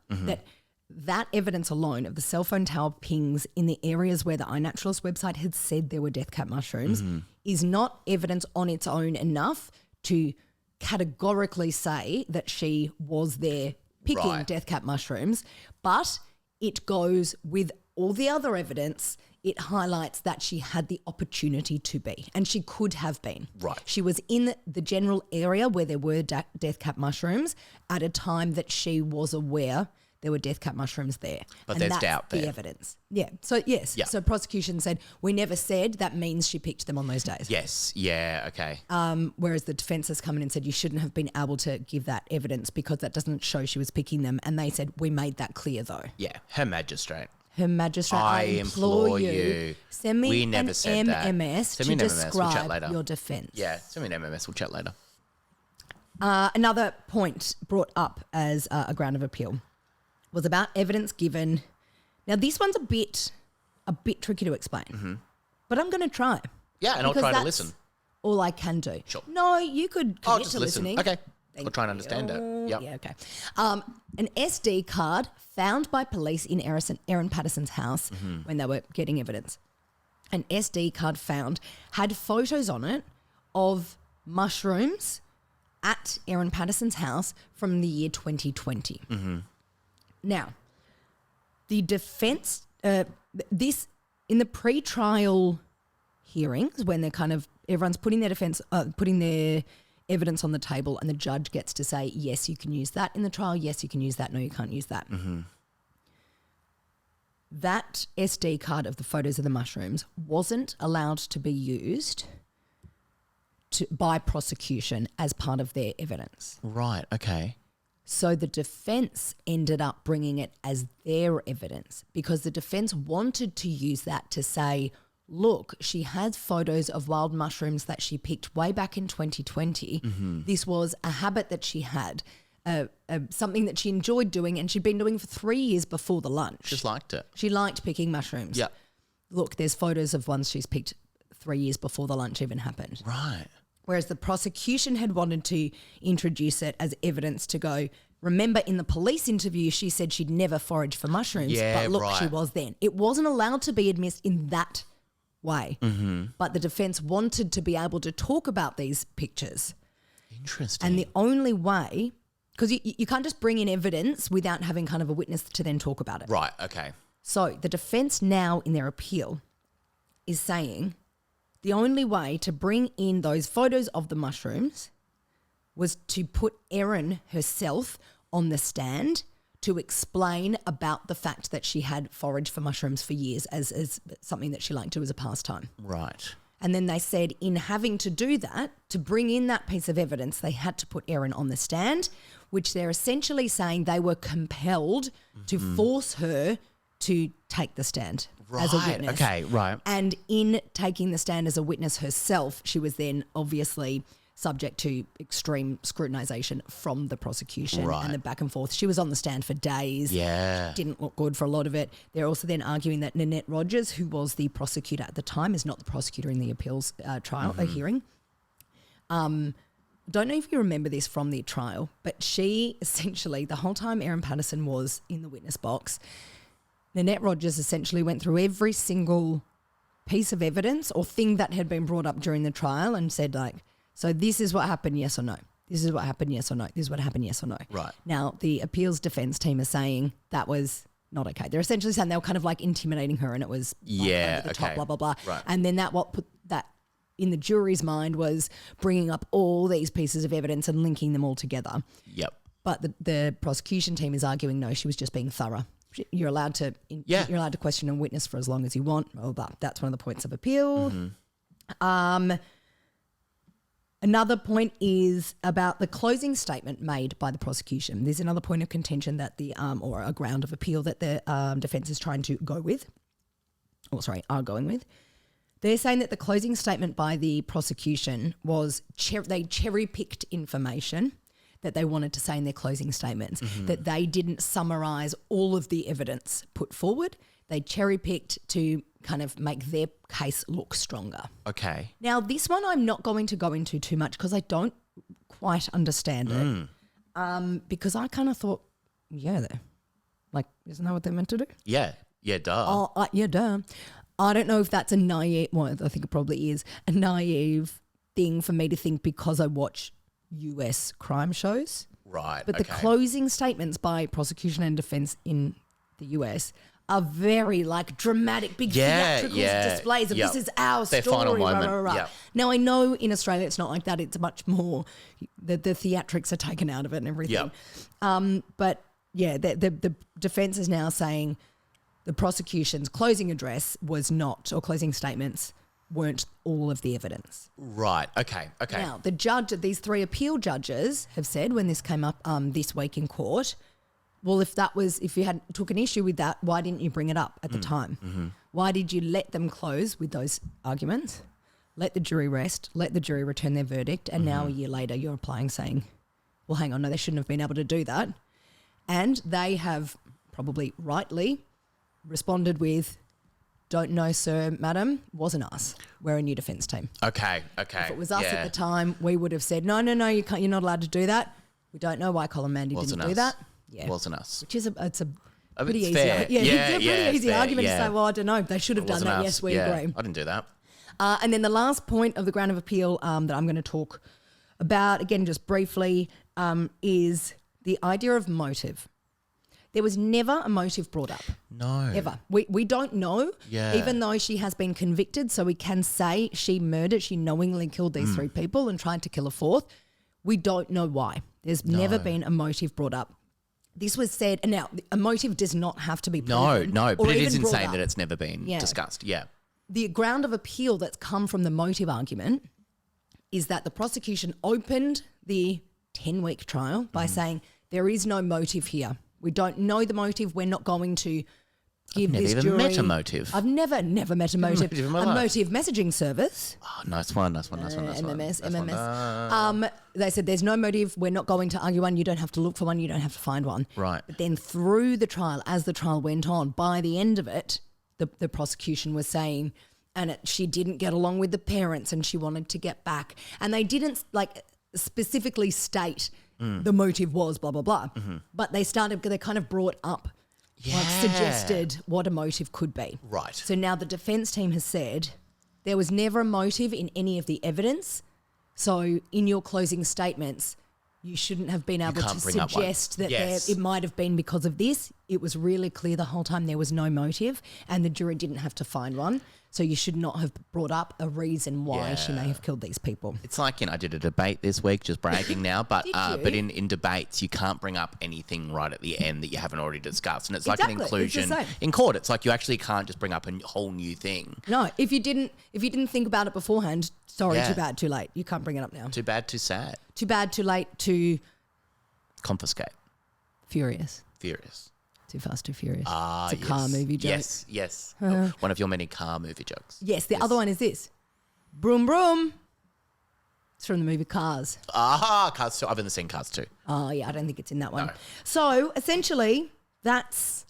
Speaker 2: that evidence alone of the cell phone tower pings in the areas where the iNaturalist website had said there were death cap mushrooms is not evidence on its own enough to categorically say that she was there picking death cap mushrooms, but it goes with all the other evidence. It highlights that she had the opportunity to be, and she could have been.
Speaker 1: Right.
Speaker 2: She was in the general area where there were death cap mushrooms at a time that she was aware there were death cap mushrooms there.
Speaker 1: But
Speaker 2: and
Speaker 1: there's
Speaker 2: that's
Speaker 1: doubt there.
Speaker 2: the evidence. Yeah. So, yes.
Speaker 1: Yeah.
Speaker 2: So prosecution said, we never said that means she picked them on those days.
Speaker 1: Yes. Yeah. Okay.
Speaker 2: Whereas the defence has come in and said you shouldn't have been able to give that evidence because that doesn't show she was picking them. And they said, we made that clear though.
Speaker 1: Yeah. Her magistrate.
Speaker 2: Her magistrate, I implore you, send me
Speaker 1: We never
Speaker 2: an
Speaker 1: said that.
Speaker 2: MMS
Speaker 1: Send
Speaker 2: to
Speaker 1: me an MMS. We'll chat
Speaker 2: describe
Speaker 1: later.
Speaker 2: your defence.
Speaker 1: Yeah. Send me an MMS. We'll chat later.
Speaker 2: Another point brought up as a ground of appeal was about evidence given. Now, this one's a bit tricky to explain, but I'm going to try.
Speaker 1: Yeah, and I'll
Speaker 2: because
Speaker 1: try to
Speaker 2: that's
Speaker 1: listen.
Speaker 2: All I can do.
Speaker 1: Sure.
Speaker 2: No, you could commit
Speaker 1: Just
Speaker 2: to
Speaker 1: listen.
Speaker 2: listening.
Speaker 1: Okay.
Speaker 2: Thank
Speaker 1: I'll try and understand
Speaker 2: you.
Speaker 1: it. Yep.
Speaker 2: Yeah, okay. An SD card found by police in Erin Patterson's house when they were getting evidence. An SD card found had photos on it of mushrooms at Erin Patterson's house from the year 2020. Now, the defence, this in the pre-trial hearings when they're everyone's putting their evidence on the table and the judge gets to say, yes, you can use that in the trial, yes, you can use that, no, you can't use that. That SD card of the photos of the mushrooms wasn't allowed to be used by prosecution as part of their evidence.
Speaker 1: Right. Okay.
Speaker 2: So the defence ended up bringing it as their evidence because the defence wanted to use that to say, look, she has photos of wild mushrooms that she picked way back in 2020. This was a habit that she had, something that she enjoyed doing and she'd been doing for 3 years before the lunch.
Speaker 1: Just liked it.
Speaker 2: She liked picking mushrooms.
Speaker 1: Yeah.
Speaker 2: Look, there's photos of ones she's picked 3 years before the lunch even happened.
Speaker 1: Right.
Speaker 2: Whereas the prosecution had wanted to introduce it as evidence to go, remember in the police interview, she said she'd never foraged for mushrooms,
Speaker 1: Yeah,
Speaker 2: but look,
Speaker 1: right.
Speaker 2: she was then. It wasn't allowed to be admitted in that way. But the defence wanted to be able to talk about these pictures.
Speaker 1: Interesting.
Speaker 2: And the only way, because you can't just bring in evidence without having kind of a witness to then talk about it.
Speaker 1: Right. Okay.
Speaker 2: So the defence now in their appeal is saying the only way to bring in those photos of the mushrooms was to put Erin herself on the stand to explain about the fact that she had foraged for mushrooms for years as something that she liked to do as a pastime.
Speaker 1: Right.
Speaker 2: And then they said in having to do that, to bring in that piece of evidence, they had to put Erin on the stand, which they're essentially saying they were compelled to force her to take the stand as a witness.
Speaker 1: Okay, right.
Speaker 2: And in taking the stand as a witness herself, she was then obviously subject to extreme scrutinisation from the prosecution and the back and forth. She was on the stand for days.
Speaker 1: Yeah.
Speaker 2: Didn't look good for a lot of it. They're also then arguing that Nanette Rogers, who was the prosecutor at the time, is not the prosecutor in the appeals trial, hearing. Don't know if you remember this from the trial, but she essentially, the whole time Erin Patterson was in the witness box, Nanette Rogers essentially went through every single piece of evidence or thing that had been brought up during the trial and said like, so this is what happened, yes or no. This is what happened, yes or no. This is what happened, yes or no.
Speaker 1: Right.
Speaker 2: Now, the appeals defence team is saying that was not okay. They're essentially saying they were kind of like intimidating her and it was over the top, blah, blah, blah.
Speaker 1: Right.
Speaker 2: And then that what put that in the jury's mind was bringing up all these pieces of evidence and linking them all together.
Speaker 1: Yep.
Speaker 2: But the prosecution team is arguing no, she was just being thorough. You're allowed to you're allowed to question a witness for as long as you want. Blah, blah, blah. That's one of the points of appeal. Another point is about the closing statement made by the prosecution. There's another point of contention that or a ground of appeal that the defence is trying to go with, are going with. They're saying that the closing statement by the prosecution was they cherry-picked information that they wanted to say in their closing statements, that they didn't summarise all of the evidence put forward. They cherry-picked to kind of make their case look stronger.
Speaker 1: Okay.
Speaker 2: Now, this one I'm not going to go into too much because I don't quite understand it. Because I kind of thought, isn't that what they're meant to do?
Speaker 1: Yeah. Yeah, duh.
Speaker 2: Duh. I don't know if that's a naive, well, I think it probably is, a naive thing for me to think because I watch US crime shows.
Speaker 1: Right,
Speaker 2: But the closing statements by prosecution and defence in the US are very dramatic, big theatrical displays of this is our
Speaker 1: Their
Speaker 2: story.
Speaker 1: final moment.
Speaker 2: Rah, rah, rah.
Speaker 1: Yep.
Speaker 2: Now, I know in Australia it's not like that. It's much more, the theatrics are taken out of it and everything.
Speaker 1: Yep.
Speaker 2: But yeah, the defence is now saying the prosecution's closing address was not, or closing statements weren't all of the evidence.
Speaker 1: Right. Okay.
Speaker 2: Now, the judge, these three appeal judges have said when this came up this week in court, well, if you had took an issue with that, why didn't you bring it up at the time? Mm-hmm. Why did you let them close with those arguments? Let the jury rest, let the jury return their verdict, and now a year later you're applying saying, well, hang on, no, they shouldn't have been able to do that. And they have probably rightly responded with, don't know, sir, madam, wasn't us. We're a new defence team.
Speaker 1: Okay.
Speaker 2: If it was us at the time, we would have said, no, you can't. You're not allowed to do that. We don't know why Colin Mandy didn't do that. Yeah,
Speaker 1: wasn't us.
Speaker 2: Which is it's a pretty easy.
Speaker 1: Fair.
Speaker 2: Pretty easy
Speaker 1: fair.
Speaker 2: argument to say. Well, I don't know. They should have done that.
Speaker 1: Us.
Speaker 2: Yes, we agree.
Speaker 1: I didn't do that.
Speaker 2: And then the last point of the ground of appeal that I'm going to talk about again, just briefly, is the idea of motive. There was never a motive brought up.
Speaker 1: No.
Speaker 2: Ever. We don't know,
Speaker 1: Yeah.
Speaker 2: even though she has been convicted, so we can say she knowingly killed these three people and tried to kill a fourth. We don't know why. There's never been a motive brought up. This was said, and now a motive does not have to be proven.
Speaker 1: No, but
Speaker 2: or
Speaker 1: it is
Speaker 2: even brought
Speaker 1: insane
Speaker 2: up.
Speaker 1: that it's never been discussed. Yeah.
Speaker 2: The ground of appeal that's come from the motive argument is that the prosecution opened the 10-week trial by saying there is no motive here. We don't know the motive. We're not going to give
Speaker 1: Never
Speaker 2: this
Speaker 1: even
Speaker 2: jury.
Speaker 1: met a motive.
Speaker 2: I've never met a motive.
Speaker 1: motive in my
Speaker 2: A
Speaker 1: life.
Speaker 2: motive messaging service.
Speaker 1: Oh, nice one.
Speaker 2: MMS. They said there's no motive. We're not going to argue one. You don't have to look for one. You don't have to find one.
Speaker 1: Right.
Speaker 2: But then through the trial, as the trial went on, by the end of it, the prosecution was saying, she didn't get along with the parents and she wanted to get back. And they didn't specifically state the motive was blah, blah, blah. Mm-hmm. But they kind of brought up, suggested what a motive could be.
Speaker 1: Right.
Speaker 2: So now the defence team has said there was never a motive in any of the evidence. So in your closing statements, you shouldn't have been able to suggest that it might have been because of this. It was really clear the whole time there was no motive and the jury didn't have to find one. So you should not have brought up a reason why she may have killed these people.
Speaker 1: It's like, I did a debate this week, just bragging now, but
Speaker 2: Did you?
Speaker 1: but in debates, you can't bring up anything right at the end that you haven't already discussed. And it's like an
Speaker 2: Exactly. It's the
Speaker 1: inclusion
Speaker 2: same.
Speaker 1: in court. It's like you actually can't just bring up a whole new thing.
Speaker 2: No, if you didn't think about it beforehand, sorry,
Speaker 1: Yeah.
Speaker 2: too bad, too late. You can't bring it up now.
Speaker 1: Too bad, too sad.
Speaker 2: Too bad, too late, too
Speaker 1: Confiscate.
Speaker 2: furious.
Speaker 1: Furious.
Speaker 2: Too Fast, Too Furious.
Speaker 1: Ah,
Speaker 2: it's a car movie joke.
Speaker 1: Yes. One of your many car movie jokes.
Speaker 2: Yes, the other one is this. Broom, broom. It's from the movie Cars.
Speaker 1: Ah, Cars 2. I've only seen Cars 2.
Speaker 2: Oh, yeah, I don't think it's in that one.
Speaker 1: No.
Speaker 2: So, essentially, that's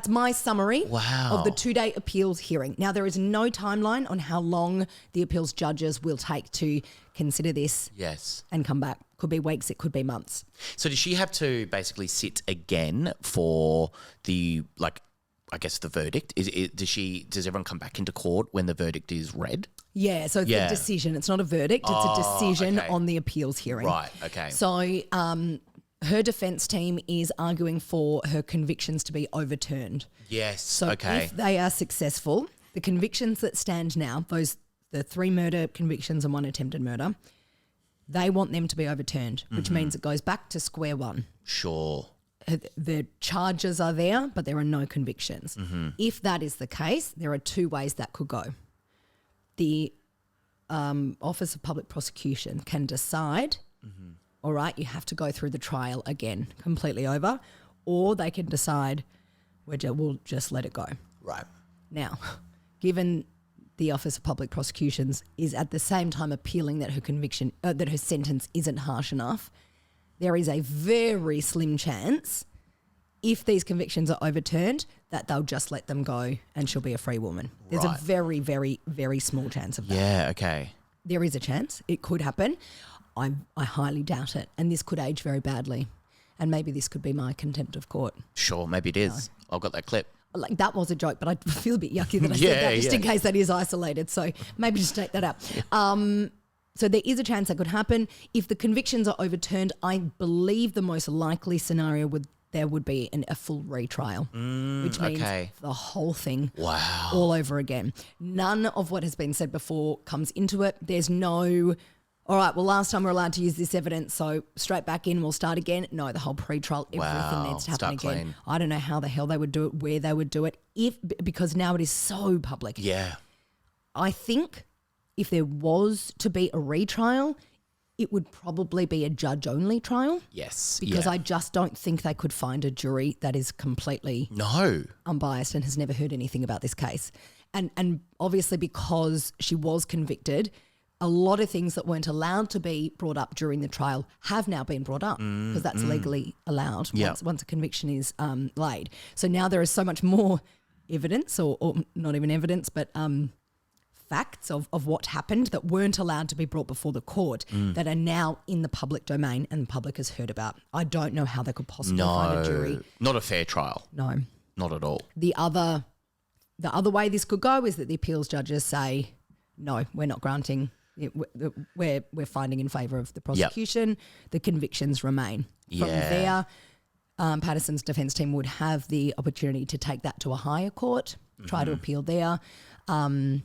Speaker 2: my summary
Speaker 1: Wow.
Speaker 2: of the 2-day appeals hearing. Now, there is no timeline on how long the appeals judges will take to consider this
Speaker 1: Yes.
Speaker 2: and come back. Could be weeks, it could be months.
Speaker 1: So does she have to basically sit again for the, I guess the verdict? Does everyone come back into court when the verdict is read?
Speaker 2: Yeah, so it's a decision. It's not a verdict. It's a decision
Speaker 1: okay.
Speaker 2: on the appeals hearing.
Speaker 1: Right, okay.
Speaker 2: So her defence team is arguing for her convictions to be overturned.
Speaker 1: Yes,
Speaker 2: So
Speaker 1: okay.
Speaker 2: if they are successful, the convictions that stand now, the 3 murder convictions and 1 attempted murder, they want them to be overturned, which means it goes back to square one.
Speaker 1: Sure.
Speaker 2: The charges are there, but there are no convictions. If that is the case, there are 2 ways that could go. The Office of Public Prosecution can decide, all right, you have to go through the trial again, completely over, or they can decide we'll just let it go.
Speaker 1: Right.
Speaker 2: Now, given the Office of Public Prosecutions is at the same time appealing that that her sentence isn't harsh enough, there is a very slim chance, if these convictions are overturned, that they'll just let them go and she'll be a free woman. There's
Speaker 1: Right.
Speaker 2: a very, very, very small chance of that.
Speaker 1: Yeah, okay.
Speaker 2: There is a chance. It could happen. I highly doubt it. And this could age very badly. And maybe this could be my contempt of court.
Speaker 1: Sure, maybe it is. I've got that clip.
Speaker 2: Like, that was a joke, but I feel a bit yucky that I said that, just in case that is isolated. So maybe just take that out. So there is a chance that could happen. If the convictions are overturned, I believe the most likely scenario there would be a full retrial, which means
Speaker 1: okay.
Speaker 2: the whole thing
Speaker 1: Wow.
Speaker 2: all over again. None of what has been said before comes into it. There's no, all right, well, last time we're allowed to use this evidence, so straight back in, we'll start again. No, the whole pre-trial, everything
Speaker 1: Wow.
Speaker 2: needs to happen
Speaker 1: Start
Speaker 2: again.
Speaker 1: clean.
Speaker 2: I don't know how the hell they would do it, where they would do it, because now it is so public.
Speaker 1: Yeah.
Speaker 2: I think if there was to be a retrial, it would probably be a judge-only trial,
Speaker 1: Yes.
Speaker 2: because
Speaker 1: yeah.
Speaker 2: I just don't think they could find a jury that is completely
Speaker 1: No.
Speaker 2: unbiased and has never heard anything about this case. And obviously, because she was convicted, a lot of things that weren't allowed to be brought up during the trial have now been brought up, because that's legally allowed
Speaker 1: Yeah.
Speaker 2: once a conviction is laid. So now there is so much more evidence, or not even evidence, but facts of what happened that weren't allowed to be brought before the court that are now in the public domain and the public has heard about. I don't know how they could possibly find a jury.
Speaker 1: No. Not a fair trial.
Speaker 2: No.
Speaker 1: Not at all.
Speaker 2: The other way this could go is that the appeals judges say, no, we're not granting. We're finding in favour of the prosecution. The convictions remain. From there, Patterson's defence team would have the opportunity to take that to a higher court, try to appeal there, and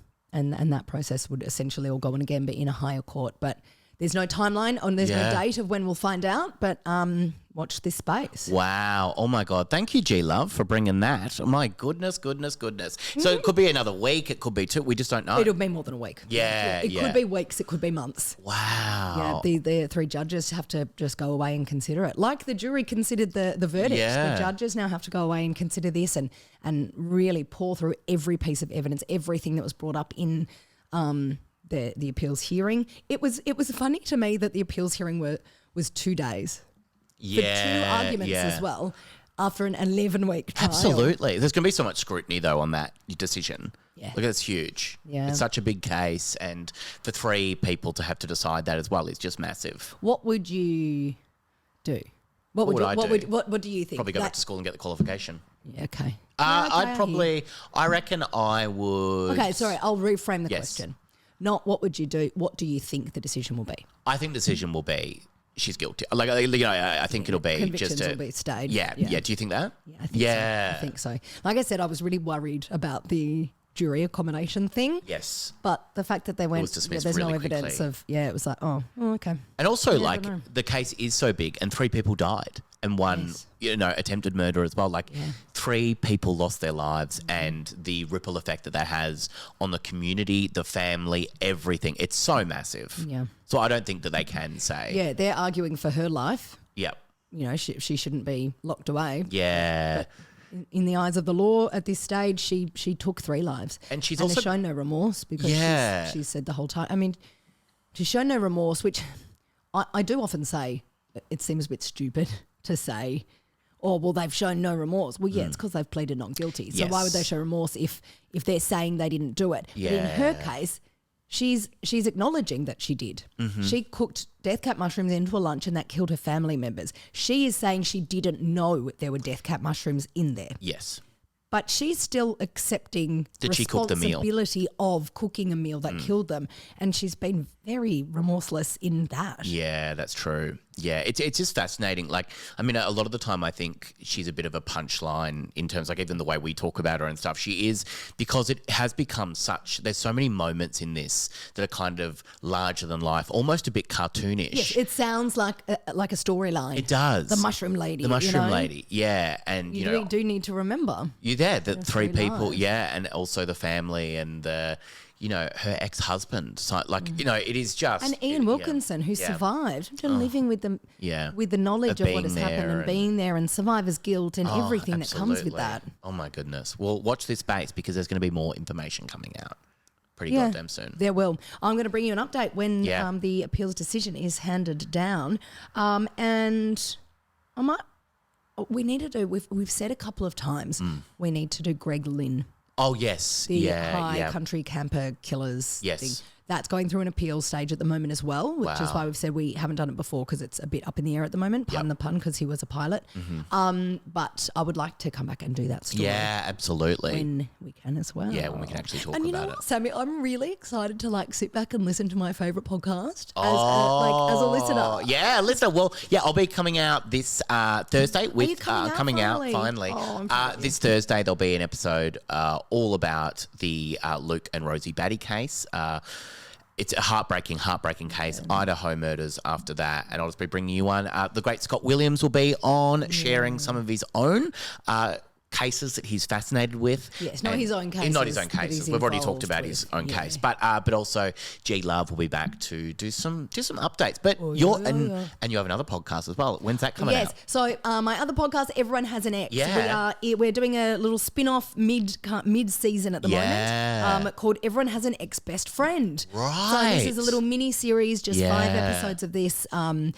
Speaker 2: that process would essentially all go on again, but in a higher court. But there's no timeline, there's no date of when we'll find out, but watch this space.
Speaker 1: Wow. Oh, my God. Thank you, G-Love, for bringing that. My goodness. So it could be another week. It could be 2. We just don't know.
Speaker 2: It'll be more than a week. It could be weeks. It could be months.
Speaker 1: Wow.
Speaker 2: Yeah, the 3 judges have to just go away and consider it. Like the jury considered the verdict.
Speaker 1: Yeah.
Speaker 2: The judges now have to go away and consider this and really pour through every piece of evidence, everything that was brought up in the appeals hearing. It was funny to me that the appeals hearing was 2 days. For 2 arguments as well, after an 11-week trial.
Speaker 1: Absolutely. There's going to be so much scrutiny, though, on that decision.
Speaker 2: Yeah.
Speaker 1: Look, it's huge.
Speaker 2: Yeah.
Speaker 1: It's such a big case, and for 3 people to have to decide that as well is just massive.
Speaker 2: What would you do? What
Speaker 1: would I do?
Speaker 2: What do you think?
Speaker 1: Probably go back to school and get the qualification.
Speaker 2: Yeah, okay.
Speaker 1: I reckon I would.
Speaker 2: Okay, sorry, I'll reframe the
Speaker 1: Yes.
Speaker 2: question. Not what would you do, what do you think the decision will be?
Speaker 1: I think the decision will be she's guilty. I think it'll be
Speaker 2: Convictions
Speaker 1: just
Speaker 2: will be stayed.
Speaker 1: Yeah. Do you think that?
Speaker 2: Yeah, I think so. I think so. Like I said, I was really worried about the jury accommodation thing.
Speaker 1: Yes.
Speaker 2: But the fact that they went,
Speaker 1: was dismissed
Speaker 2: there's
Speaker 1: really
Speaker 2: no evidence
Speaker 1: quickly.
Speaker 2: of, it was like, okay.
Speaker 1: And also,
Speaker 2: I
Speaker 1: like,
Speaker 2: don't know.
Speaker 1: the case is so big and 3 people died and one, attempted murder as well. Like, 3 people lost their lives and the ripple effect that has on the community, the family, everything. It's so massive.
Speaker 2: Yeah.
Speaker 1: So I don't think that they can say.
Speaker 2: Yeah, they're arguing for her life.
Speaker 1: Yep.
Speaker 2: She shouldn't be locked away.
Speaker 1: Yeah.
Speaker 2: In the eyes of the law at this stage, she took 3 lives.
Speaker 1: And she's
Speaker 2: has
Speaker 1: also
Speaker 2: shown no remorse because she said the whole time. I mean, she's shown no remorse, which I do often say it seems a bit stupid to say, they've shown no remorse. Well, yeah, it's because they've pleaded not guilty. So why would they show remorse if they're saying they didn't do it?
Speaker 1: Yeah.
Speaker 2: But in her case, she's acknowledging that she did.
Speaker 1: Mm-hmm.
Speaker 2: She cooked death cap mushrooms into a lunch and that killed her family members. She is saying she didn't know there were death cap mushrooms in there.
Speaker 1: Yes.
Speaker 2: But she's still accepting
Speaker 1: Did she cook the meal?
Speaker 2: responsibility of cooking a meal that killed them. And she's been very remorseless in that.
Speaker 1: Yeah, that's true. Yeah, it's just fascinating. Like, I mean, a lot of the time I think she's a bit of a punchline in terms, like, even the way we talk about her and stuff. She is, because it has become there's so many moments in this that are kind of larger than life, almost a bit cartoonish.
Speaker 2: Yes, it sounds like a storyline.
Speaker 1: It does.
Speaker 2: The mushroom lady.
Speaker 1: The mushroom lady, yeah. And,
Speaker 2: You do need to remember.
Speaker 1: that 3 people,
Speaker 2: lives.
Speaker 1: and also the family and the, her ex-husband. So, like, it is just.
Speaker 2: And Ian Wilkinson, who survived, living with the with the knowledge of what has happened and being there and survivor's guilt and everything that comes with that.
Speaker 1: Oh, my goodness. Well, watch this space because there's going to be more information coming out pretty goddamn soon.
Speaker 2: There will. I'm going to bring you an update when
Speaker 1: Yeah.
Speaker 2: the appeals decision is handed down. And I might. We need to do. We've said a couple of times we need to do Greg Lynn.
Speaker 1: Oh, yes.
Speaker 2: The high country camper killers
Speaker 1: Yes.
Speaker 2: thing. That's going through an appeal stage at the moment as well, which is why we've said we haven't done it before because it's a bit up in the air at the moment. Pardon the pun, because he was a pilot. But I would like to come back and do that story.
Speaker 1: Yeah, absolutely.
Speaker 2: When we can as well.
Speaker 1: Yeah, when we can actually talk
Speaker 2: and you know
Speaker 1: about
Speaker 2: what, Sammy, I'm really excited to sit back and listen to my favourite podcast as a listener.
Speaker 1: Yeah, listener. Well, I'll be coming out this Thursday with
Speaker 2: you coming out finally? Oh, I'm
Speaker 1: this Thursday there'll be an episode all about the Luke and Rosie Batty case. It's a heartbreaking case. Idaho murders after that. And I'll just be bringing you one. The great Scott Williams will be on sharing some of his own cases that he's fascinated with.
Speaker 2: Yes, not his own cases.
Speaker 1: Not his own
Speaker 2: that
Speaker 1: cases.
Speaker 2: he's
Speaker 1: We've already talked
Speaker 2: involved
Speaker 1: about
Speaker 2: with.
Speaker 1: his own
Speaker 2: Yeah.
Speaker 1: case. But also G Love will be back to do some updates. But and you have another podcast as well. When's that coming out?
Speaker 2: So my other podcast, Everyone Has an Ex.
Speaker 1: Yeah.
Speaker 2: We're doing a little spin-off mid-season at the moment called Everyone Has an Ex Best Friend.
Speaker 1: Right.
Speaker 2: So this is a little mini-series, just 5 episodes of this kind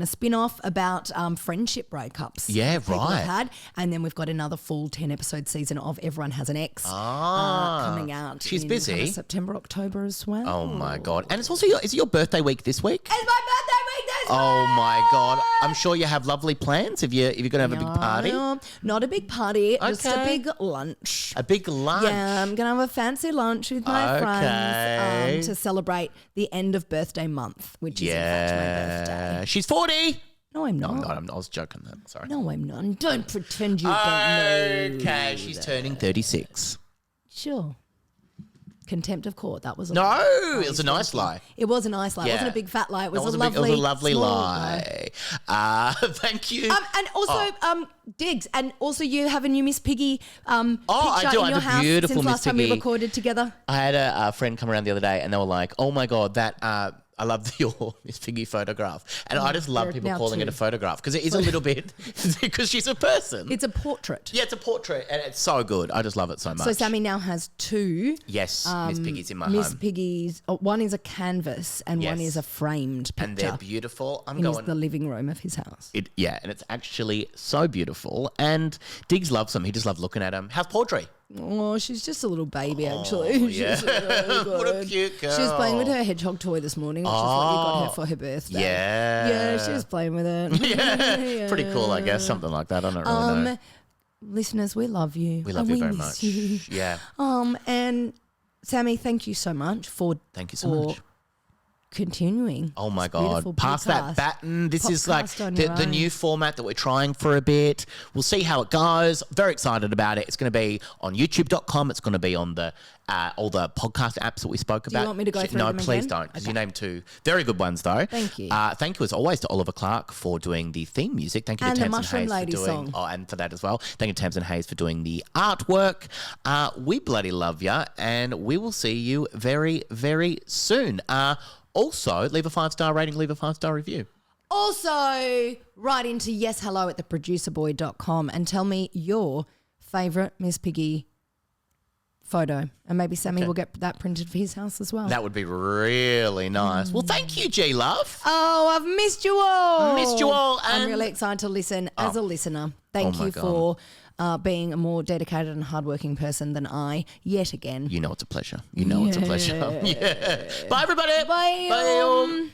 Speaker 2: of spin-off about friendship breakups.
Speaker 1: Yeah,
Speaker 2: that people
Speaker 1: right.
Speaker 2: have had. And then we've got another full 10-episode season of Everyone Has an Ex coming out.
Speaker 1: She's
Speaker 2: in
Speaker 1: busy.
Speaker 2: kind of September, October as well.
Speaker 1: Oh my God. And it's also is it your birthday week this week?
Speaker 2: It's my birthday week this
Speaker 1: Oh
Speaker 2: week!
Speaker 1: my God. I'm sure you have lovely plans if you're going to have a big party.
Speaker 2: No, not a big party, just a
Speaker 1: Okay.
Speaker 2: big lunch.
Speaker 1: A big lunch.
Speaker 2: Yeah, I'm going to have a fancy lunch with my
Speaker 1: Okay.
Speaker 2: friends to celebrate the end of birthday month, which is in fact my birthday.
Speaker 1: She's 40.
Speaker 2: No, I'm
Speaker 1: No,
Speaker 2: not.
Speaker 1: I'm not. I was joking. Sorry.
Speaker 2: No, I'm not. Don't pretend you don't know.
Speaker 1: Okay, she's turning 36.
Speaker 2: Sure. Contempt of court. That was a
Speaker 1: No,
Speaker 2: lie.
Speaker 1: it was a nice lie.
Speaker 2: It was a nice lie. It
Speaker 1: Yeah.
Speaker 2: wasn't a big fat lie. It was,
Speaker 1: It was
Speaker 2: a lovely
Speaker 1: small
Speaker 2: lie.
Speaker 1: Thank you.
Speaker 2: And also, Diggs, and also you have a new Miss Piggy
Speaker 1: I
Speaker 2: picture
Speaker 1: do.
Speaker 2: in
Speaker 1: I
Speaker 2: your
Speaker 1: have a
Speaker 2: house
Speaker 1: beautiful
Speaker 2: since
Speaker 1: Miss
Speaker 2: last time we
Speaker 1: Piggy.
Speaker 2: recorded together.
Speaker 1: I had a friend come around the other day and they were like, oh my God, that I love your Miss Piggy photograph. And I just love
Speaker 2: there are
Speaker 1: people
Speaker 2: now
Speaker 1: calling it
Speaker 2: two.
Speaker 1: a photograph because it is a little bit, because she's a person.
Speaker 2: It's a portrait.
Speaker 1: Yeah, it's a portrait and it's so good. I just love it so much.
Speaker 2: So Sammy now has 2
Speaker 1: Yes, Miss Piggy's in my
Speaker 2: Miss
Speaker 1: home.
Speaker 2: Piggies. One is a canvas and one
Speaker 1: Yes.
Speaker 2: is a framed picture.
Speaker 1: And they're beautiful. I'm
Speaker 2: in
Speaker 1: going...
Speaker 2: the living room of his house.
Speaker 1: and it's actually so beautiful. And Diggs loves them. He just loves looking at them. How's Paudrey?
Speaker 2: Oh, she's just a little baby, actually.
Speaker 1: yeah.
Speaker 2: She's really good.
Speaker 1: What a cute girl.
Speaker 2: She was playing with her hedgehog toy this morning, which is what you got her for her birthday.
Speaker 1: Yeah.
Speaker 2: Yeah, she was playing with it.
Speaker 1: Yeah. Pretty cool, I guess. Something like that. I don't really know.
Speaker 2: Listeners, we love you.
Speaker 1: We love
Speaker 2: and
Speaker 1: you very
Speaker 2: miss
Speaker 1: much.
Speaker 2: you.
Speaker 1: Yeah.
Speaker 2: And Sammy, thank you so much for
Speaker 1: Thank you so much.
Speaker 2: continuing.
Speaker 1: Oh my
Speaker 2: this beautiful
Speaker 1: God. Pass that
Speaker 2: podcast.
Speaker 1: baton. This is like
Speaker 2: Podcast on
Speaker 1: the
Speaker 2: your
Speaker 1: new
Speaker 2: own.
Speaker 1: format that we're trying for a bit. We'll see how it goes. Very excited about it. It's going to be on youtube.com. It's going to be on the all the podcast apps that we spoke about.
Speaker 2: want me to go through
Speaker 1: No,
Speaker 2: them
Speaker 1: please
Speaker 2: again?
Speaker 1: don't, because you named two very good ones, though.
Speaker 2: Thank you.
Speaker 1: Thank you, as always, to Oliver Clark for doing the theme music. Thank you
Speaker 2: And
Speaker 1: to
Speaker 2: the
Speaker 1: Tamsin
Speaker 2: Mushroom
Speaker 1: Hayes
Speaker 2: Lady
Speaker 1: for doing
Speaker 2: song.
Speaker 1: Oh, and for that as well. Thank you to Tamsin Hayes for doing the artwork. We bloody love you, and we will see you very, very soon. Also, leave a 5-star rating, leave a 5-star review.
Speaker 2: Also, write into yeshello@theproducerboy.com and tell me your favourite Miss Piggy photo. And maybe Sammy will get that printed for his house as well.
Speaker 1: That would be really nice. Well, thank you, G Love.
Speaker 2: Oh, I've missed you all.
Speaker 1: Missed you all.
Speaker 2: I'm
Speaker 1: and-
Speaker 2: really excited to listen as a listener. Thank
Speaker 1: my
Speaker 2: you
Speaker 1: God.
Speaker 2: for being a more dedicated and hardworking person than I, yet again.
Speaker 1: You know it's a pleasure. You know it's a pleasure. Yeah. Bye, everybody.
Speaker 2: Bye.
Speaker 1: Bye.